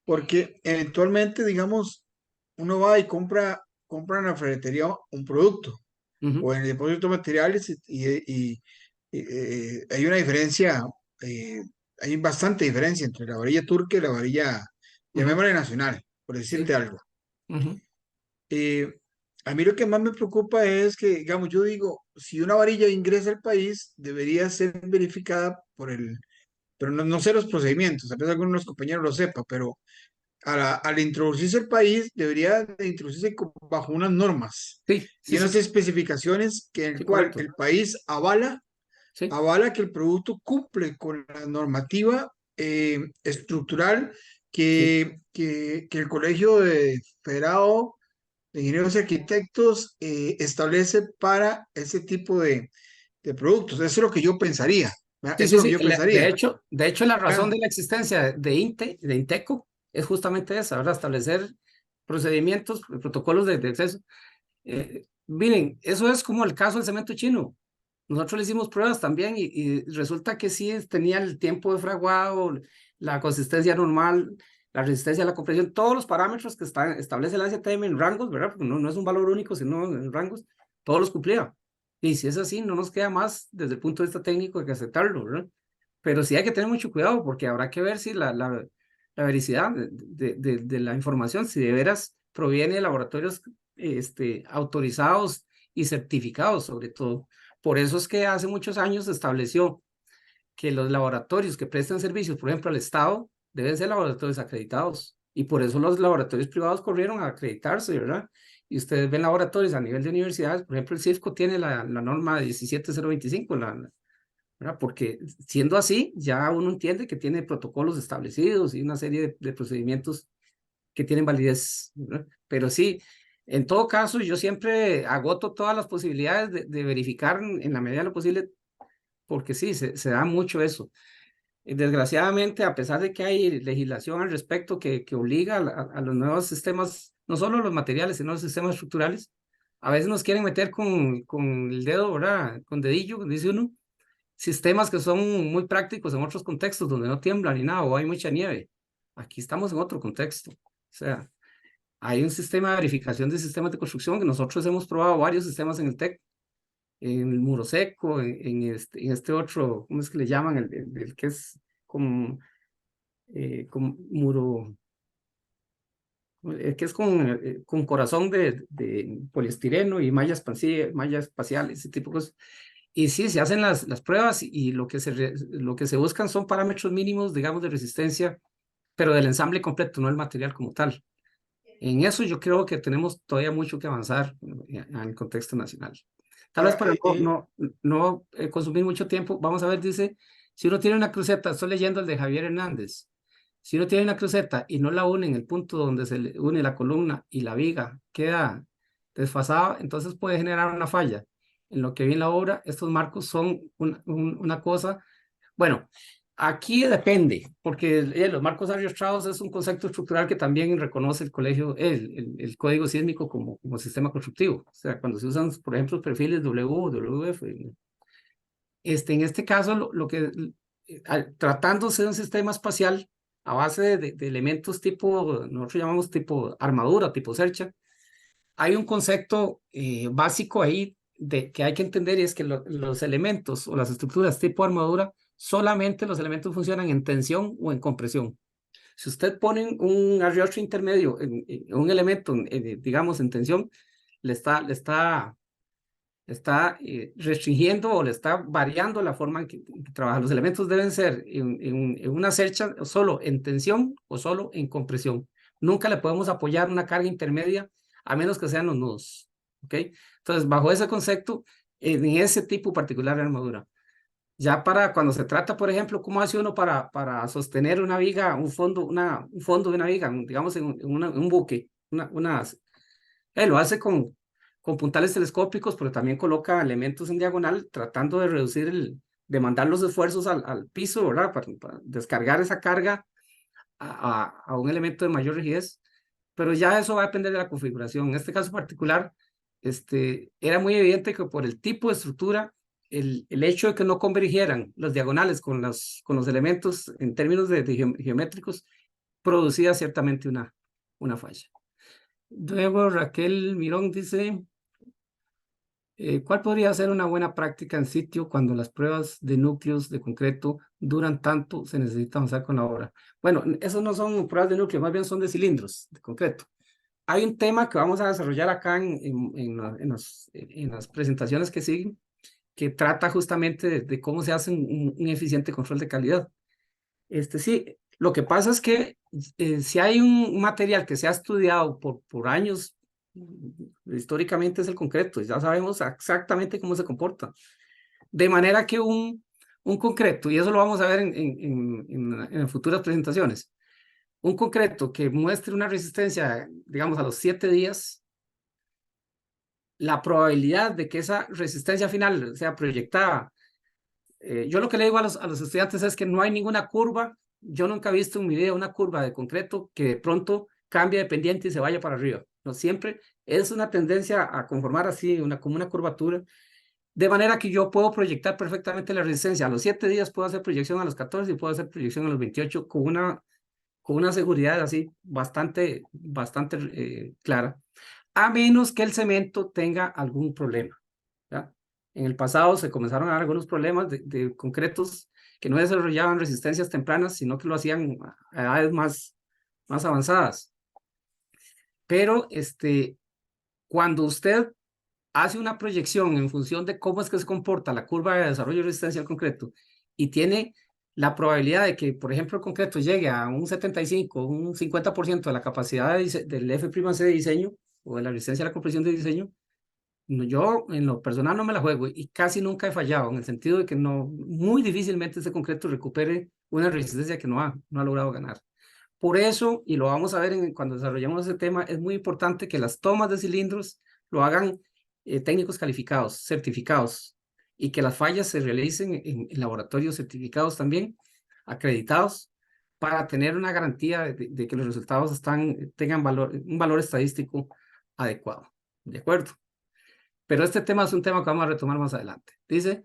porque eventualmente, digamos, uno va y compra en la ferretería un producto Ujú, o en el depósito de materiales hay una diferencia, hay bastante diferencia entre la varilla turca y la varilla, ujú, llamémosla nacional, por decirte sí, algo. ujú, Eh, a mí lo que más me preocupa es que, digamos, yo digo, si una varilla ingresa al país, debería ser verificada pero no sé los procedimientos, a pesar de que algunos de los compañeros lo sepa, pero al introducirse al país, debería de introducirse bajo unas normas sí, y sí, unas sí, especificaciones que en el sí, cual correcto. el país Sí, avala que el producto cumple con la normativa estructural sí, que el Colegio de Federado de Ingenieros y Arquitectos establece para ese tipo de productos. Eso es lo que yo pensaría, ¿verdad? sí, Eso sí, es lo que sí. yo pensaría, De hecho, la razón ¿verdad? de la existencia de de INTECO, es justamente esa, ¿verdad? Establecer procedimientos, protocolos de acceso. Miren, eso es como el caso del cemento chino. Nosotros le hicimos pruebas también y resulta que sí tenía el tiempo de fraguado, la consistencia normal, la resistencia a la compresión, todos los parámetros que establece la STM en rangos, ¿verdad? Porque no es un valor único, sino en rangos, todos los cumplía. Y si es así, no nos queda más desde el punto de vista técnico que aceptarlo, ¿verdad? Pero sí hay que tener mucho cuidado porque habrá que ver si la vericidad de la información, si de veras proviene de laboratorios autorizados y certificados sobre todo. Por eso es que hace muchos años se estableció que los laboratorios que prestan servicios, por ejemplo, al Estado, deben ser laboratorios acreditados. Y por eso los laboratorios privados corrieron a acreditarse, ¿verdad? Y ustedes ven laboratorios a nivel de universidades, por ejemplo, el CIFCO tiene la norma 17025, ¿verdad? Porque siendo así, ya uno entiende que tiene protocolos establecidos y una serie de procedimientos que tienen validez, ¿verdad? Pero sí, En todo caso, yo siempre agoto todas las posibilidades de verificar en la medida de lo posible, porque sí, se da mucho eso. Desgraciadamente, a pesar de que hay legislación al respecto que obliga a los nuevos sistemas, no solo los materiales, sino los sistemas estructurales, a veces nos quieren meter con el dedo, ¿verdad? Con dedillo, como dice uno, sistemas que son muy prácticos en otros contextos donde no tiembla ni nada o hay mucha nieve. Aquí estamos en otro contexto. O sea, hay un sistema de verificación de sistemas de construcción que nosotros hemos probado varios sistemas en el TEC, en el muro seco, en este otro, ¿cómo es que le llaman? El que es con muro, que es con corazón de poliestireno y mallas espaciales, ese tipo de cosas. Y sí, se hacen las pruebas y lo que se buscan son parámetros mínimos, digamos, de resistencia, pero del ensamble completo, no el material como tal. En eso yo creo que tenemos todavía mucho que avanzar en el contexto nacional. Tal vez Ahora, para no consumir mucho tiempo, vamos a ver, dice, si uno tiene una cruceta, estoy leyendo el de Javier Hernández, si uno tiene una cruceta y no la une en el punto donde se le une la columna y la viga queda desfasada, entonces puede generar una falla. En lo que vi en la obra, estos marcos son una cosa, bueno, aquí depende, porque los marcos ariostrados es un concepto estructural que también reconoce el colegio, el código sísmico como sistema constructivo. O sea, cuando se usan, por ejemplo, los perfiles W, WF, en este caso, tratándose de un sistema espacial a base de elementos tipo, nosotros llamamos tipo armadura, tipo cercha, hay un concepto básico ahí que hay que entender y es que los elementos o las estructuras tipo armadura, solamente los elementos funcionan en tensión o en compresión. Si usted pone un arrastre intermedio en un elemento, digamos, en tensión, le está restringiendo o le está variando la forma en que trabaja. Los elementos deben ser en una cercha solo en tensión o solo en compresión. Nunca le podemos apoyar una carga intermedia a menos que sean los nudos. ¿Ok? Entonces, bajo ese concepto, en ese tipo particular de armadura. Ya para cuando se trata, por ejemplo, ¿cómo hace uno para sostener una viga, un fondo de una viga, digamos, en un buque? Él lo hace con puntales telescópicos, pero también coloca elementos en diagonal, tratando de de mandar los esfuerzos al piso, ¿verdad? Para descargar esa carga a un elemento de mayor rigidez. Pero ya eso va a depender de la configuración. En este caso particular, era muy evidente que por el tipo de estructura, el hecho de que no convergieran los diagonales con los elementos en términos de geométricos, producía ciertamente una falla. Luego Raquel Mirón dice, ¿cuál podría ser una buena práctica en sitio cuando las pruebas de núcleos de concreto duran tanto, se necesita avanzar con la obra? Bueno, esos no son pruebas de núcleo, más bien son de cilindros de concreto. Hay un tema que vamos a desarrollar acá en las presentaciones que siguen, que trata justamente de cómo se hace un eficiente control de calidad. Sí, lo que pasa es que si hay un material que se ha estudiado por años, históricamente es el concreto, ya sabemos exactamente cómo se comporta. De manera que un concreto, y eso lo vamos a ver en futuras presentaciones, un concreto que muestre una resistencia, digamos, a los 7 días, la probabilidad de que esa resistencia final sea proyectada. Yo lo que le digo a los estudiantes es que no hay ninguna curva. Yo nunca he visto en mi vida una curva de concreto que de pronto cambie de pendiente y se vaya para arriba. No, siempre es una tendencia a conformar así, como una curvatura, de manera que yo puedo proyectar perfectamente la resistencia. A los 7 días puedo hacer proyección a los 14 y puedo hacer proyección a los 28 con una seguridad así bastante clara, a menos que el cemento tenga algún problema. ¿Ya? En el pasado se comenzaron a dar algunos problemas de concretos que no desarrollaban resistencias tempranas, sino que lo hacían a edades más avanzadas. Pero cuando usted hace una proyección en función de cómo es que se comporta la curva de desarrollo de resistencia al concreto y tiene la probabilidad de que, por ejemplo, el concreto llegue a un 75, un 50% de la capacidad del F'C de diseño o de la resistencia a la compresión de diseño, yo en lo personal no me la juego y casi nunca he fallado, en el sentido de que muy difícilmente ese concreto recupere una resistencia que no ha logrado ganar. Por eso, y lo vamos a ver cuando desarrollemos ese tema, es muy importante que las tomas de cilindros lo hagan técnicos calificados, certificados, y que las fallas se realicen en laboratorios certificados también, acreditados, para tener una garantía de que los resultados tengan un valor estadístico adecuado. ¿De acuerdo? Pero este tema es un tema que vamos a retomar más adelante. Dice,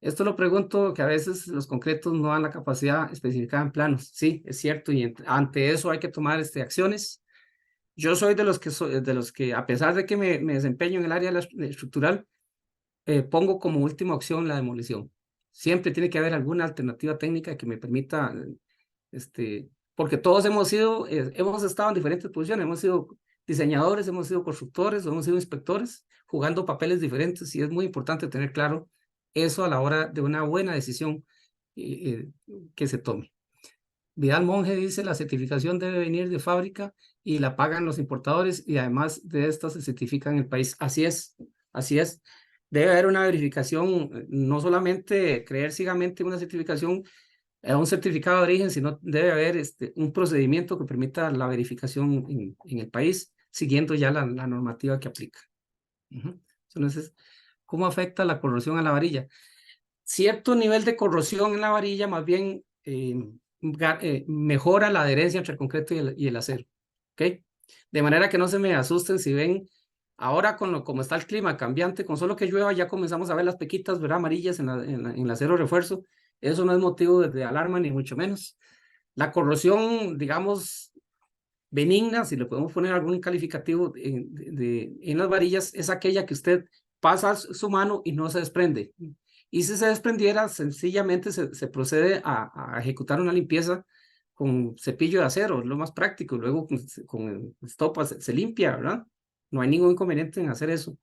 esto lo pregunto, que a veces los concretos no dan la capacidad especificada en planos. Sí, es cierto, y ante eso hay que tomar acciones. Yo soy de los que, a pesar de que me desempeño en el área estructural, pongo como última opción la demolición. Siempre tiene que haber alguna alternativa técnica que me permita, porque todos hemos estado en diferentes posiciones, hemos sido diseñadores, hemos sido constructores, hemos sido inspectores, jugando papeles diferentes, y es muy importante tener claro eso a la hora de una buena decisión que se tome. Vidal Monge dice, la certificación debe venir de fábrica y la pagan los importadores, y además de esta se certifica en el país. Así es, así es. Debe haber una verificación, no solamente creer ciegamente una certificación, un certificado de origen, sino debe haber un procedimiento que permita la verificación en el país, siguiendo ya la normativa que aplica. Entonces, ¿cómo afecta la corrosión a la varilla? Cierto nivel de corrosión en la varilla más bien mejora la adherencia entre el concreto y el acero. ¿Ok? De manera que no se me asusten si ven, ahora como está el clima cambiante, con solo que llueva ya comenzamos a ver las pequitas, ¿verdad?, amarillas en el acero refuerzo. Eso no es motivo de alarma, ni mucho menos. La corrosión, digamos, benigna, si le podemos poner algún calificativo en las varillas, es aquella que usted pasa su mano y no se desprende. Y si se desprendiera, sencillamente se procede a ejecutar una limpieza con cepillo de acero, es lo más práctico. Luego con estopa se limpia, ¿verdad? No hay ningún inconveniente en hacer eso.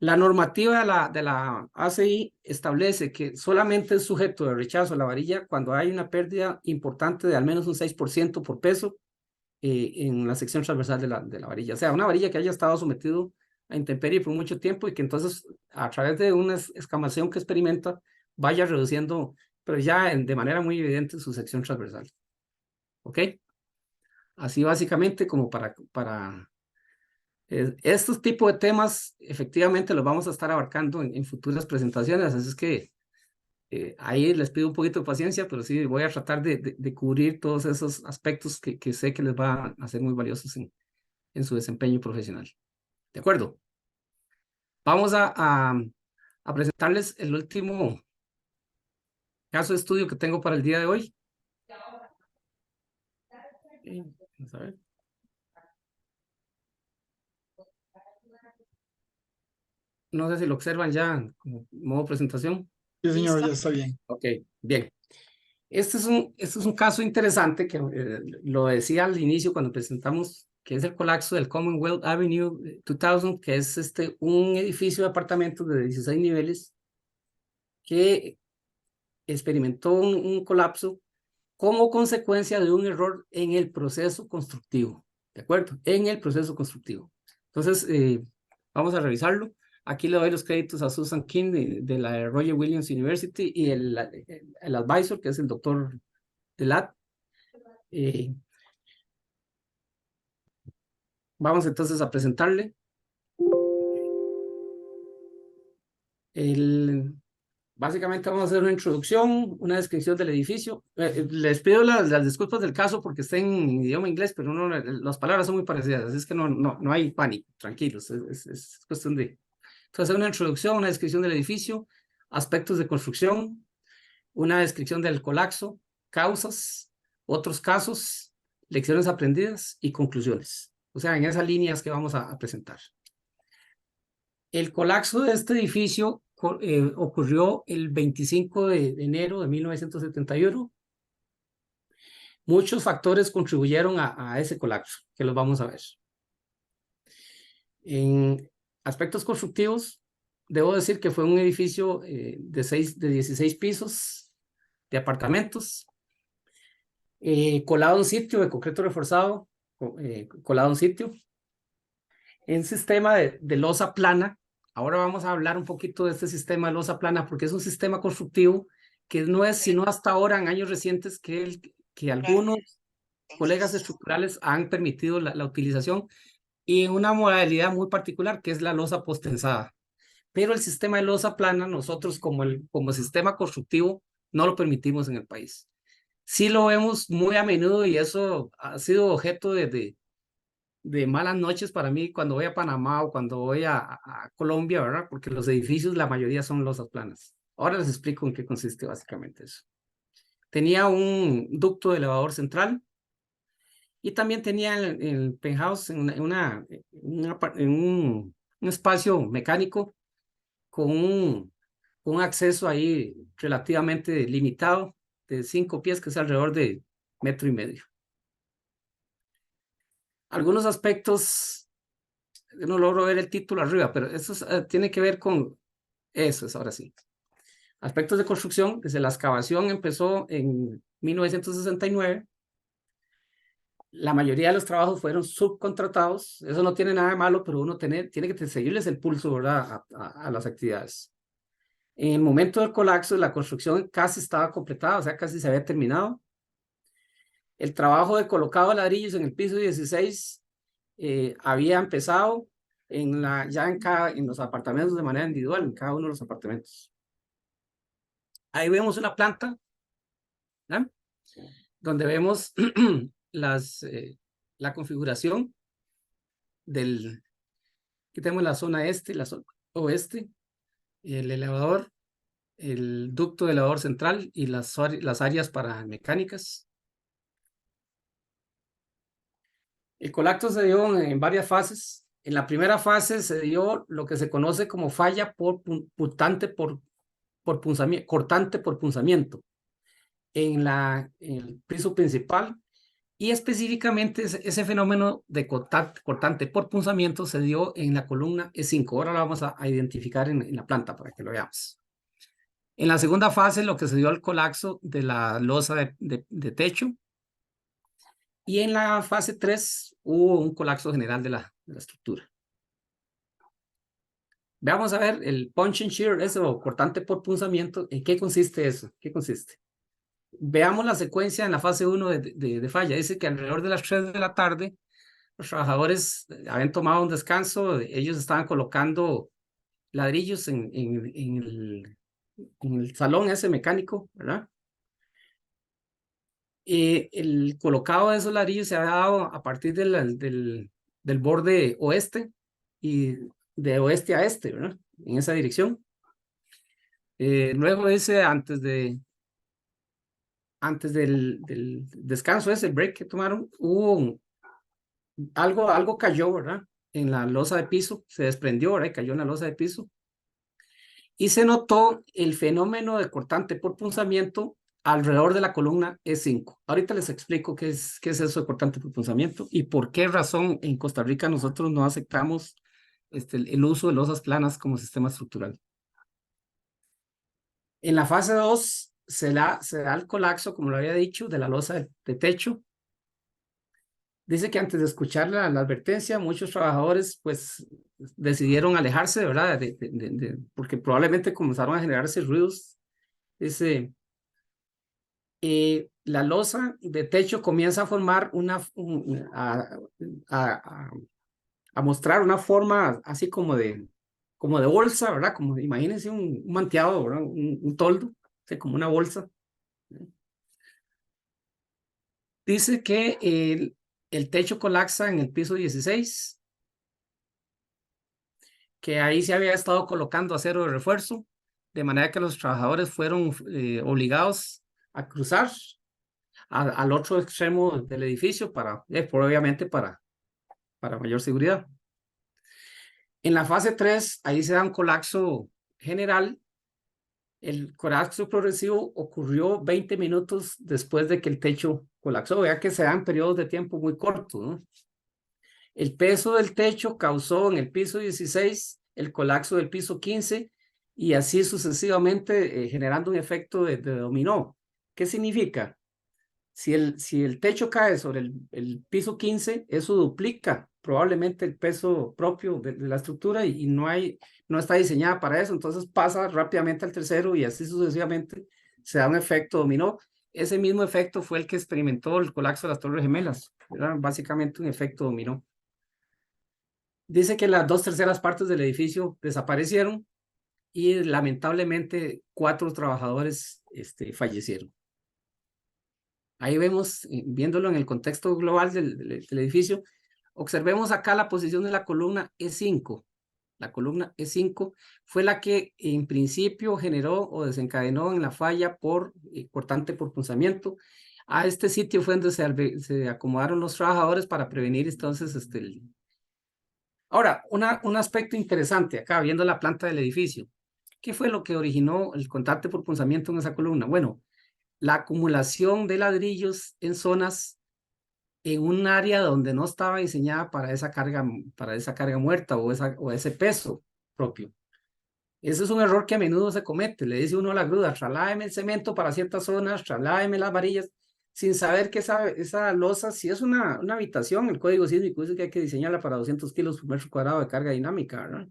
La normativa de la ACI establece que solamente es sujeto de rechazo a la varilla cuando hay una pérdida importante de al menos un 6% por peso en la sección transversal de la varilla. O sea, una varilla que haya estado sometido a intemperie por mucho tiempo y que entonces a través de una escamación que experimenta vaya reduciendo, pero ya de manera muy evidente, su sección transversal. ¿Ok? Así básicamente como para estos tipos de temas, efectivamente los vamos a estar abarcando en futuras presentaciones, así es que ahí les pido un poquito de paciencia, pero sí voy a tratar de cubrir todos esos aspectos que sé que les van a ser muy valiosos en su desempeño profesional. ¿De acuerdo? Vamos a presentarles el último caso de estudio que tengo para el día de hoy. Vamos a ver. No sé si lo observan ya como modo presentación. Sí, señor, Listo. ya está bien. Ok, bien. Este es un caso interesante que lo decía al inicio cuando presentamos, que es el colapso del Commonwealth Avenue 2000, que es un edificio de apartamentos de 16 niveles que experimentó un colapso como consecuencia de un error en el proceso constructivo. ¿De acuerdo? En el proceso constructivo. Entonces, vamos a revisarlo. Aquí le doy los créditos a Susan King de la Roger Williams University y el advisor, que es el doctor Delat. Vamos entonces a presentarle. Básicamente vamos a hacer una introducción, una descripción del edificio. Les pido las disculpas del caso porque está en idioma inglés, pero las palabras son muy parecidas, así es que no hay pánico, tranquilos, es cuestión de... Entonces, una introducción, una descripción del edificio, aspectos de construcción, una descripción del colapso, causas, otros casos, lecciones aprendidas y conclusiones. O sea, en esas líneas que vamos a presentar. El colapso de este edificio ocurrió el 25 de enero de 1971. Muchos factores contribuyeron a ese colapso, que los vamos a ver. En aspectos constructivos, debo decir que fue un edificio de 16 pisos de apartamentos, colado en sitio de concreto reforzado, colado en sitio, en sistema de losa plana. Ahora vamos a hablar un poquito de este sistema de losa plana porque es un sistema constructivo que no es sino hasta ahora, en años recientes, que algunos colegas estructurales han permitido la utilización y en una modalidad muy particular que es la losa postensada. Pero el sistema de losa plana, nosotros como sistema constructivo, no lo permitimos en el país. Sí lo vemos muy a menudo y eso ha sido objeto de malas noches para mí cuando voy a Panamá o cuando voy a Colombia, ¿verdad? Porque los edificios, la mayoría son losas planas. Ahora les explico en qué consiste básicamente eso. Tenía un ducto de elevador central y también tenía el penthouse en un espacio mecánico con un acceso ahí relativamente limitado de 5 pies, que es alrededor de 1,5 metros. Algunos aspectos, no logro ver el título arriba, pero eso tiene que ver con eso, es ahora sí. Aspectos de construcción, desde la excavación empezó en 1969. La mayoría de los trabajos fueron subcontratados. Eso no tiene nada de malo, pero uno tiene que seguirles el pulso, ¿verdad? A las actividades. En el momento del colapso, la construcción casi estaba completada, o sea, casi se había terminado. El trabajo de colocado de ladrillos en el piso 16 había empezado en los apartamentos de manera individual, en cada uno de los apartamentos. Ahí vemos una planta, ¿no? Donde vemos la configuración aquí tenemos la zona este, la zona oeste, el elevador, el ducto de elevador central y las áreas para mecánicas. El colapso se dio en varias fases. En la primera fase se dio lo que se conoce como falla cortante por punzamiento en el piso principal, y específicamente ese fenómeno de cortante por punzamiento se dio en la columna E5. Ahora la vamos a identificar en la planta para que lo veamos. En la segunda fase lo que se dio el colapso de la losa de techo, y en la fase 3 hubo un colapso general de la estructura. Vamos a ver el punch and shear, eso, cortante por punzamiento. ¿En qué consiste eso? ¿Qué consiste? Veamos la secuencia en la fase 1 de falla. Dice que alrededor de las 3 de la tarde, los trabajadores habían tomado un descanso, ellos estaban colocando ladrillos en el salón ese mecánico, ¿verdad? El colocado de esos ladrillos se había dado a partir del borde oeste y de oeste a este, ¿verdad? En esa dirección. Luego antes del descanso ese, break que tomaron, hubo algo cayó, ¿verdad? En la losa de piso, se desprendió, ¿verdad? Y cayó en la losa de piso. Y se notó el fenómeno de cortante por punzamiento alrededor de la columna E5. Ahorita les explico qué es eso de cortante por punzamiento y por qué razón en Costa Rica nosotros no aceptamos el uso de losas planas como sistema estructural. En la fase 2 se da el colapso, como lo había dicho, de la losa de techo. Dice que antes de escuchar la advertencia, muchos trabajadores pues decidieron alejarse, ¿verdad? Porque probablemente comenzaron a generarse ruidos. Dice, la losa de techo comienza a formar a mostrar una forma así como de bolsa, ¿verdad? Como imagínense un manteado, ¿verdad? Un toldo, como una bolsa. Dice que el techo colapsa en el piso 16, que ahí se había estado colocando acero de refuerzo, de manera que los trabajadores fueron obligados a cruzar al otro extremo del edificio obviamente para mayor seguridad. En la fase 3, ahí se da un colapso general. El colapso progresivo ocurrió 20 minutos después de que el techo colapsó. Vea que se dan periodos de tiempo muy cortos, ¿no? El peso del techo causó en el piso 16 el colapso del piso 15 y así sucesivamente, generando un efecto de dominó. ¿Qué significa? Si el techo cae sobre el piso 15, eso duplica probablemente el peso propio de la estructura y no está diseñada para eso. Entonces pasa rápidamente al tercero y así sucesivamente se da un efecto dominó Ese mismo efecto fue el que experimentó el colapso de las Torres Gemelas. Era básicamente un efecto dominó. Dice que las 2/3 partes del edificio desaparecieron y lamentablemente 4 trabajadores fallecieron. Ahí vemos, viéndolo en el contexto global del edificio, observemos acá la posición de la columna E5. La columna E5 fue la que en principio generó o desencadenó en la falla cortante por punzamiento. A este sitio fue donde se acomodaron los trabajadores para prevenir entonces Ahora, un aspecto interesante acá, viendo la planta del edificio. ¿Qué fue lo que originó el cortante por punzamiento en esa columna? Bueno, la acumulación de ladrillos en zonas en un área donde no estaba diseñada para esa carga muerta o ese peso propio. Ese es un error que a menudo se comete. Le dice uno a la grúa, trasládeme el cemento para ciertas zonas, trasládeme las varillas, sin saber que esa losa, si es una habitación, el código sísmico dice que hay que diseñarla para 200 kilos por metro cuadrado de carga dinámica, ¿verdad?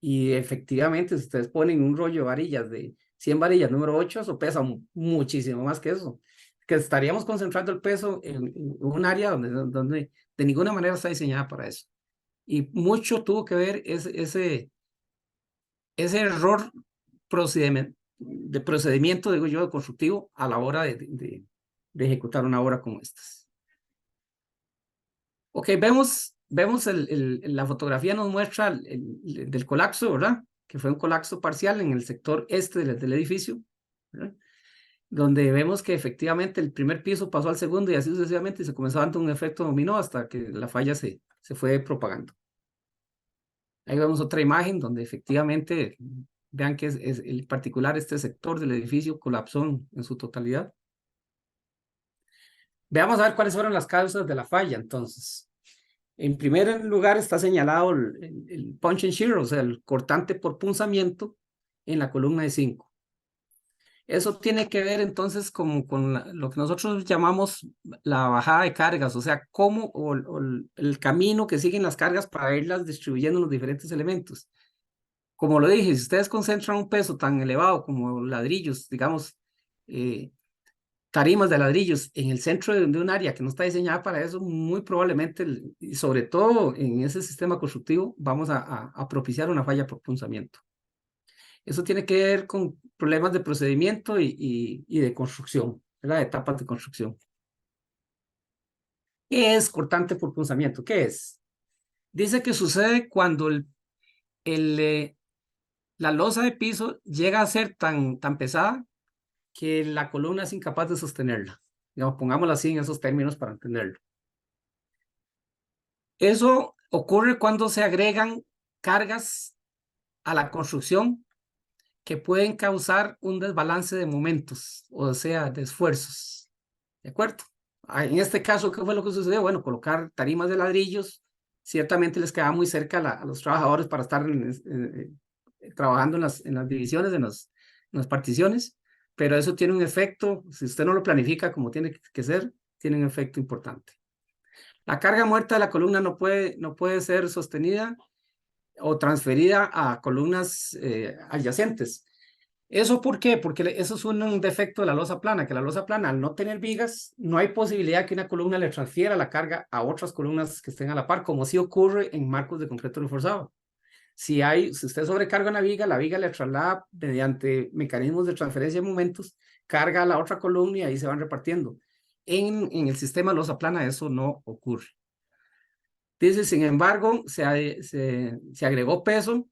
Y efectivamente, si ustedes ponen un rollo de varillas de 100 varillas número 8, eso pesa muchísimo más que eso. Que estaríamos concentrando el peso en un área donde de ninguna manera está diseñada para eso. Y mucho tuvo que ver ese error de procedimiento, digo yo, constructivo a la hora de ejecutar una obra como estas. Ok, vemos la fotografía nos muestra del colapso, ¿verdad? Que fue un colapso parcial en el sector este del edificio, ¿verdad? Donde vemos que efectivamente el primer piso pasó al segundo y así sucesivamente y se comenzó dando un efecto dominó hasta que la falla se fue propagando. Ahí vemos otra imagen donde efectivamente, vean que es el particular este sector del edificio colapsó en su totalidad. Veamos a ver cuáles fueron las causas de la falla entonces. En primer lugar está señalado el punch and shear, o sea, el cortante por punzamiento en la columna de 5. Eso tiene que ver entonces con lo que nosotros llamamos la bajada de cargas, o sea, cómo el camino que siguen las cargas para irlas distribuyendo en los diferentes elementos. Como lo dije, si ustedes concentran un peso tan elevado como ladrillos, digamos, tarimas de ladrillos en el centro de un área que no está diseñada para eso, muy probablemente, y sobre todo en ese sistema constructivo, vamos a propiciar una falla por punzamiento. Eso tiene que ver con problemas de procedimiento y de construcción, ¿verdad? Etapas de construcción. ¿Qué es cortante por punzamiento? ¿Qué es? Dice que sucede cuando la losa de piso llega a ser tan pesada que la columna es incapaz de sostenerla. Digamos, pongámoslo así en esos términos para entenderlo. Eso ocurre cuando se agregan cargas a la construcción que pueden causar un desbalance de momentos, o sea, de esfuerzos. ¿De acuerdo? En este caso, ¿qué fue lo que sucedió? Bueno, colocar tarimas de ladrillos, ciertamente les quedaba muy cerca a los trabajadores para estar trabajando en las divisiones, en las particiones, pero eso tiene un efecto, si usted no lo planifica como tiene que ser, tiene un efecto importante. La carga muerta de la columna no puede ser sostenida o transferida a columnas adyacentes. ¿Eso por qué? Porque eso es un defecto de la losa plana, que la losa plana, al no tener vigas, no hay posibilidad que una columna le transfiera la carga a otras columnas que estén a la par, como sí ocurre en marcos de concreto reforzado. Si usted sobrecarga una viga, la viga le traslada mediante mecanismos de transferencia de momentos, carga a la otra columna y ahí se van repartiendo. En el sistema losa plana eso no ocurre. Dice, sin embargo, se agregó peso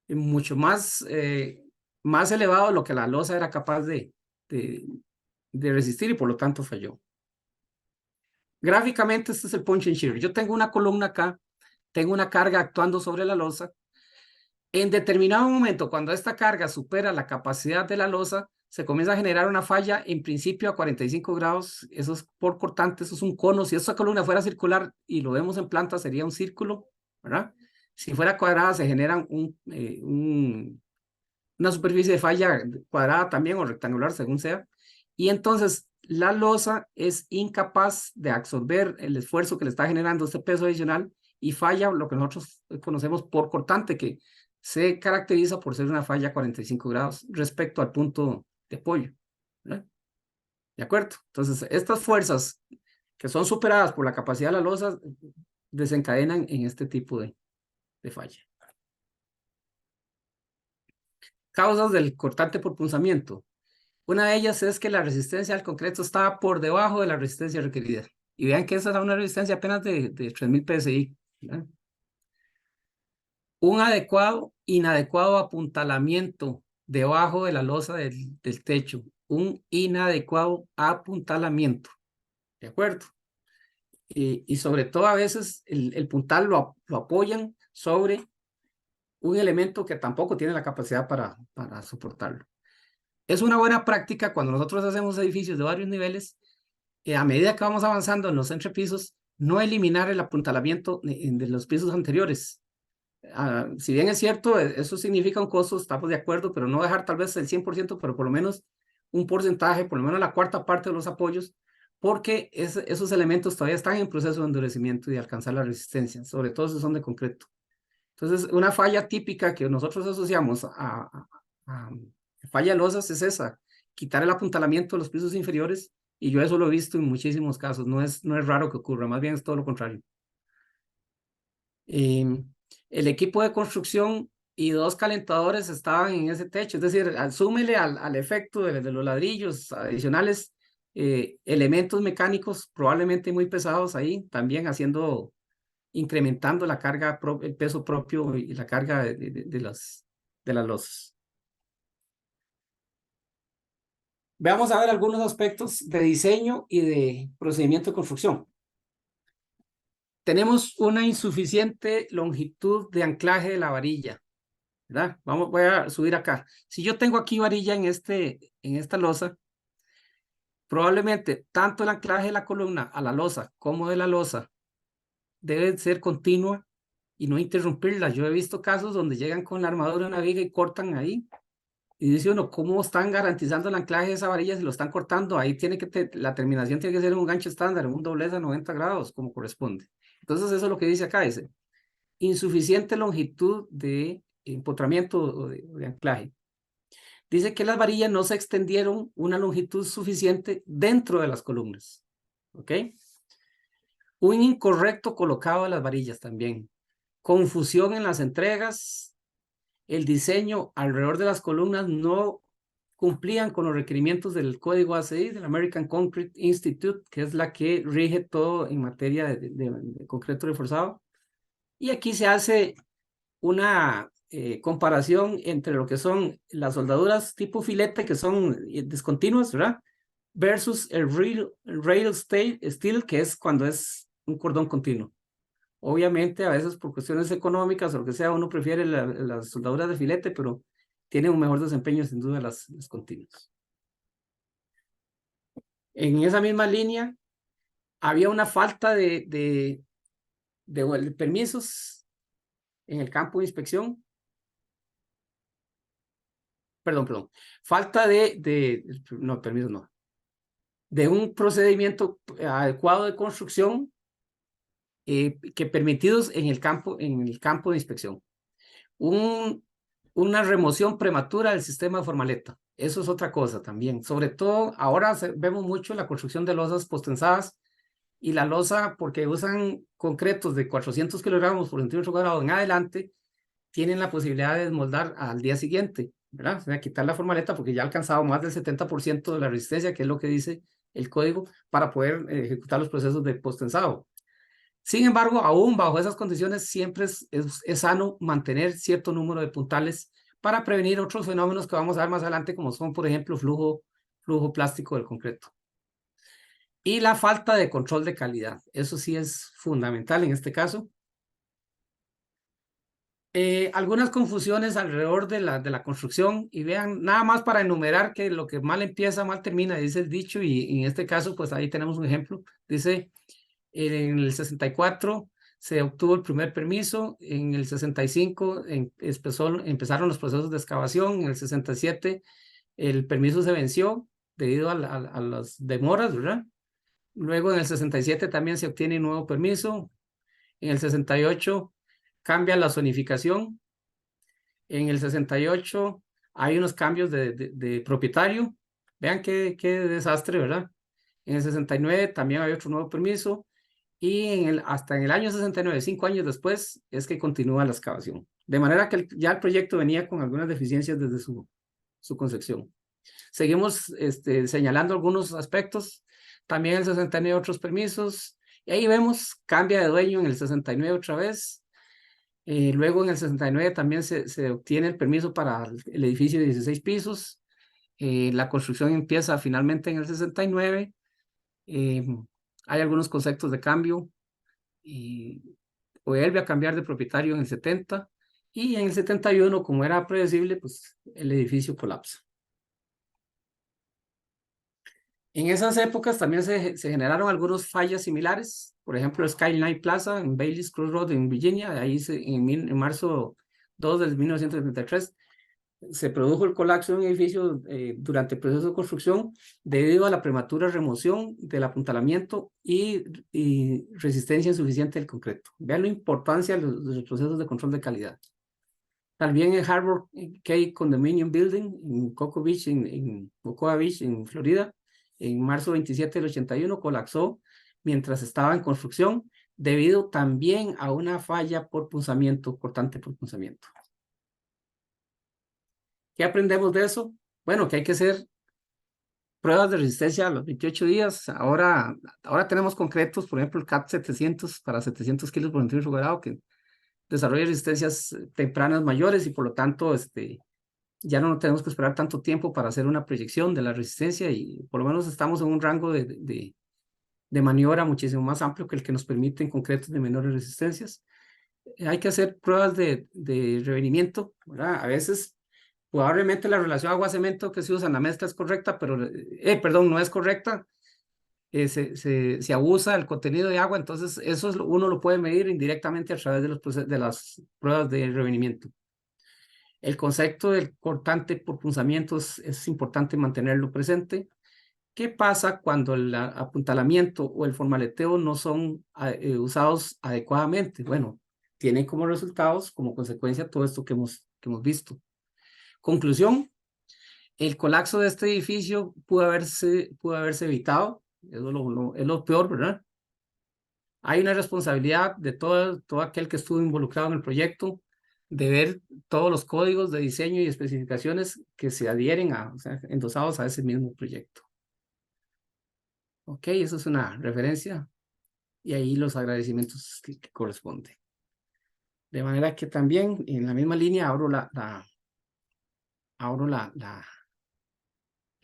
mucho más elevado de lo que la losa era capaz de resistir y por lo tanto falló. Gráficamente este es el punch and shear. Yo tengo una columna acá, tengo una carga actuando sobre la losa. En determinado momento, cuando esta carga supera la capacidad de la losa, se comienza a generar una falla, en principio a 45 grados, eso es por cortante, eso es un cono. Si esta columna fuera circular y lo vemos en planta, sería un círculo, ¿verdad? Si fuera cuadrada, se genera una superficie de falla cuadrada también o rectangular, según sea. Y entonces la losa es incapaz de absorber el esfuerzo que le está generando este peso adicional y falla lo que nosotros conocemos por cortante, que se caracteriza por ser una falla a 45 grados respecto al punto de apoyo, ¿verdad? ¿De acuerdo? Entonces, estas fuerzas que son superadas por la capacidad de la losa desencadenan en este tipo de falla. Causas del cortante por punzamiento. Una de ellas es que la resistencia al concreto estaba por debajo de la resistencia requerida. Y vean que esa era una resistencia apenas de 3000 PSI. ¿Verdad? Un inadecuado apuntalamiento debajo de la losa del techo. Un inadecuado apuntalamiento. ¿De acuerdo? Y sobre todo a veces el puntal lo apoyan sobre un elemento que tampoco tiene la capacidad para soportarlo. Es una buena práctica cuando nosotros hacemos edificios de varios niveles, a medida que vamos avanzando en los entrepisos, no eliminar el apuntalamiento de los pisos anteriores. Si bien es cierto, eso significa un costo, estamos de acuerdo, pero no dejar tal vez el 100%, pero por lo menos un porcentaje, por lo menos la cuarta parte de los apoyos, porque esos elementos todavía están en proceso de endurecimiento y de alcanzar la resistencia, sobre todo si son de concreto. Entonces, una falla típica que nosotros asociamos a falla de losas es esa, quitar el apuntalamiento de los pisos inferiores, y yo eso lo he visto en muchísimos casos, no es raro que ocurra, más bien es todo lo contrario. El equipo de construcción y 2 calentadores estaban en ese techo, es decir, súmele al efecto de los ladrillos adicionales, elementos mecánicos probablemente muy pesados ahí, también incrementando la carga, el peso propio y la carga de las losas. Veamos a ver algunos aspectos de diseño y de procedimiento de construcción. Tenemos una insuficiente longitud de anclaje de la varilla, ¿verdad? Voy a subir acá. Si yo tengo aquí varilla en esta losa, probablemente tanto el anclaje de la columna a la losa como de la losa debe ser continua y no interrumpirla. Yo he visto casos donde llegan con la armadura de una viga y cortan ahí. Y dice uno, ¿cómo están garantizando el anclaje de esa varilla si lo están cortando? Ahí la terminación tiene que ser un gancho estándar, un doblez a 90 grados, como corresponde. Entonces, eso es lo que dice acá, dice, insuficiente longitud de empotramiento o de anclaje. Dice que las varillas no se extendieron una longitud suficiente dentro de las columnas. ¿Ok? Un incorrecto colocado de las varillas también. Confusión en las entregas. El diseño alrededor de las columnas no cumplían con los requerimientos del código ACI, del American Concrete Institute, que es la que rige todo en materia de concreto reforzado. Y aquí se hace una comparación entre lo que son las soldaduras tipo filete, que son discontinuas, ¿verdad? Versus el rail steel, que es cuando es un cordón continuo. Obviamente, a veces por cuestiones económicas o lo que sea, uno prefiere las soldaduras de filete, pero tiene un mejor desempeño sin duda las continuas. En esa misma línea, había una falta de permisos en el campo de inspección. Perdón. Falta no, permisos no. De un procedimiento adecuado de construcción que permitidos en el campo de inspección. Una remoción prematura del sistema de formaleta. Eso es otra cosa también. Sobre todo, ahora vemos mucho la construcción de losas postensadas y la losa, porque usan concretos de 400 kilogramos por centímetro cuadrado en adelante, tienen la posibilidad de desmoldar al día siguiente, ¿verdad? O sea, quitar la formaleta porque ya ha alcanzado más del 70% de la resistencia, que es lo que dice el código, para poder ejecutar los procesos de postensado. Sin embargo, aún bajo esas condiciones, siempre es sano mantener cierto número de puntales para prevenir otros fenómenos que vamos a ver más adelante, como son, por ejemplo, flujo plástico del concreto. Y la falta de control de calidad. Eso sí es fundamental en este caso. Algunas confusiones alrededor de la construcción, y vean, nada más para enumerar que lo que mal empieza, mal termina, dice el dicho, y en este caso, pues ahí tenemos un ejemplo. Dice, en el 64 se obtuvo el primer permiso, en el 65 empezaron los procesos de excavación, en el 67 el permiso se venció debido a las demoras, ¿verdad? Luego en el 67 también se obtiene un nuevo permiso, en el 68 cambia la zonificación, en el 68 hay unos cambios de propietario. Vean qué desastre, ¿verdad? En el 69 también había otro nuevo permiso y hasta en el año 69, 5 años después, es que continúa la excavación. De manera que ya el proyecto venía con algunas deficiencias desde su concepción. Seguimos señalando algunos aspectos. También en el 69 otros permisos. Y ahí vemos, cambia de dueño en el 69 otra vez. Luego en el 69 también se obtiene el permiso para el edificio de 16 pisos. La construcción empieza finalmente en el 69. Hay algunos conceptos de cambio. Y vuelve a cambiar de propietario en el 70. Y en el 71, como era predecible, pues el edificio colapsa. En esas épocas también se generaron algunas fallas similares, por ejemplo, Skyline Plaza en Bailey's Cross Road en Virginia, ahí en marzo 2 de 1973 se produjo el colapso de un edificio durante el proceso de construcción debido a la prematura remoción del apuntalamiento y resistencia insuficiente del concreto. Vean la importancia de los procesos de control de calidad. También en Harbor Cay Condominium Building en Cocoa Beach, en Cocoa Beach, en Florida, en marzo 27 del 81 colapsó mientras estaba en construcción debido también a una falla por punzamiento, cortante por punzamiento. ¿Qué aprendemos de eso? Bueno, que hay que hacer pruebas de resistencia a los 28 días. Ahora tenemos concretos, por ejemplo, el CAT 700 para 700 kilos por centímetro cuadrado, que desarrolla resistencias tempranas mayores y por lo tanto ya no tenemos que esperar tanto tiempo para hacer una proyección de la resistencia y por lo menos estamos en un rango de maniobra muchísimo más amplio que el que nos permiten concretos de menores resistencias. Hay que hacer pruebas de revenimiento, ¿verdad? A veces probablemente la relación agua-cemento que se usa en la mezcla es correcta, pero, perdón, no es correcta. Se abusa el contenido de agua, entonces eso uno lo puede medir indirectamente a través de las pruebas de revenimiento. El concepto del cortante por punzamientos es importante mantenerlo presente. ¿Qué pasa cuando el apuntalamiento o el formaleteo no son usados adecuadamente? Bueno, tienen como resultados, como consecuencia, todo esto que hemos visto. Conclusión, el colapso de este edificio pudo haberse evitado. Eso es lo peor, ¿verdad? Hay una responsabilidad de todo aquel que estuvo involucrado en el proyecto de ver todos los códigos de diseño y especificaciones que se adhieren o sea, endosados a ese mismo proyecto. Ok, eso es una referencia y ahí los agradecimientos que corresponden. De manera que también en la misma línea abro la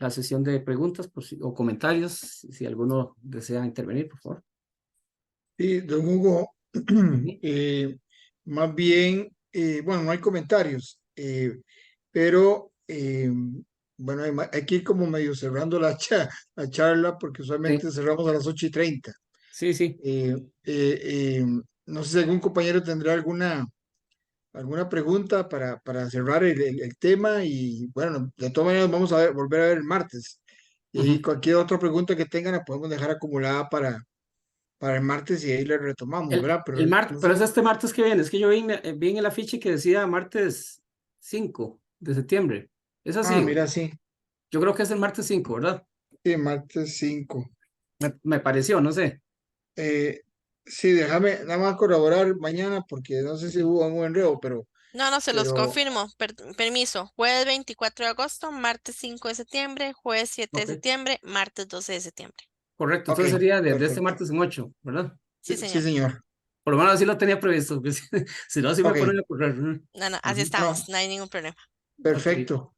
sesión de preguntas o comentarios, si alguno desea intervenir, por favor. Sí, don Hugo, más bien, bueno, no hay comentarios, pero bueno, hay que ir como medio cerrando la charla porque usualmente cerramos a las 8:30. Sí, sí. No sé si algún compañero tendrá alguna pregunta para cerrar el tema y bueno, de todas maneras vamos a volver a ver el martes. Y cualquier otra pregunta que tengan la podemos dejar acumulada para el martes y ahí le retomamos, ¿verdad? Pero, pero es este martes que viene, es que yo vi en el afiche que decía martes 5 de septiembre. ¿Es así? Mira, sí. Yo creo que es el martes 5, ¿verdad? Sí, martes 5. Me pareció, no sé. Sí, déjame nada más corroborar mañana porque no sé si hubo algún enredo, pero... No, se los confirmo. Permiso. Jueves 24 de agosto, martes 5 de septiembre, jueves 7 de septiembre, martes 12 de septiembre. Correcto, entonces sería de este perfecto. martes en 8, ¿verdad? Sí, Sí, señor. señor. Por lo menos así lo tenía previsto, si no, así me ponen a correr. No, así estamos, no hay ningún problema. Perfecto.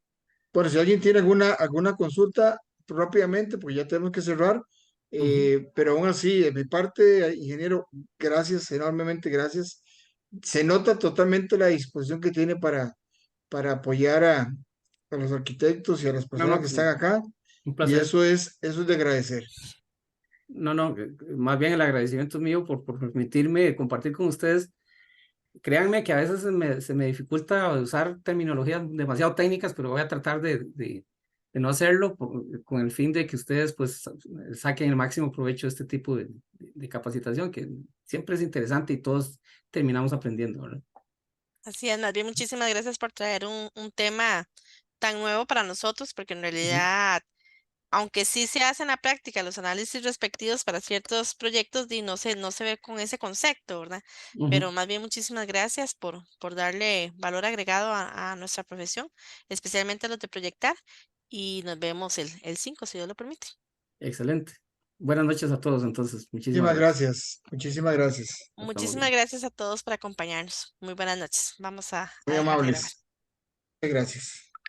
Bueno, si alguien tiene alguna consulta rápidamente, pues ya tenemos que cerrar. Pero aún así, de mi parte, ingeniero, gracias, enormemente gracias. Se nota totalmente la disposición que tiene para apoyar a los arquitectos y a las personas que están acá. Un Y placer. eso es de agradecer. No, más bien el agradecimiento es mío por permitirme compartir con ustedes. Créanme que a veces se me dificulta usar terminologías demasiado técnicas, pero voy a tratar de no hacerlo con el fin de que ustedes pues saquen el máximo provecho de este tipo de capacitación, que siempre es interesante y todos terminamos aprendiendo, ¿verdad? Así es, más bien muchísimas gracias por traer un tema tan nuevo para nosotros, porque en realidad aunque sí se hacen en la práctica los análisis respectivos para ciertos proyectos, no se ve con ese concepto, ¿verdad? Ujú. Pero más bien muchísimas gracias por darle valor agregado a nuestra profesión, especialmente a los de proyectar, y nos vemos el 5 si Dios lo permite. Excelente. Buenas noches a todos, entonces. Muchísimas Muchísimas gracias. gracias, muchísimas gracias. Estamos Muchísimas bien. gracias a todos por acompañarnos. Muy buenas noches. Vamos a Muy dejar de grabar. amables. Gracias.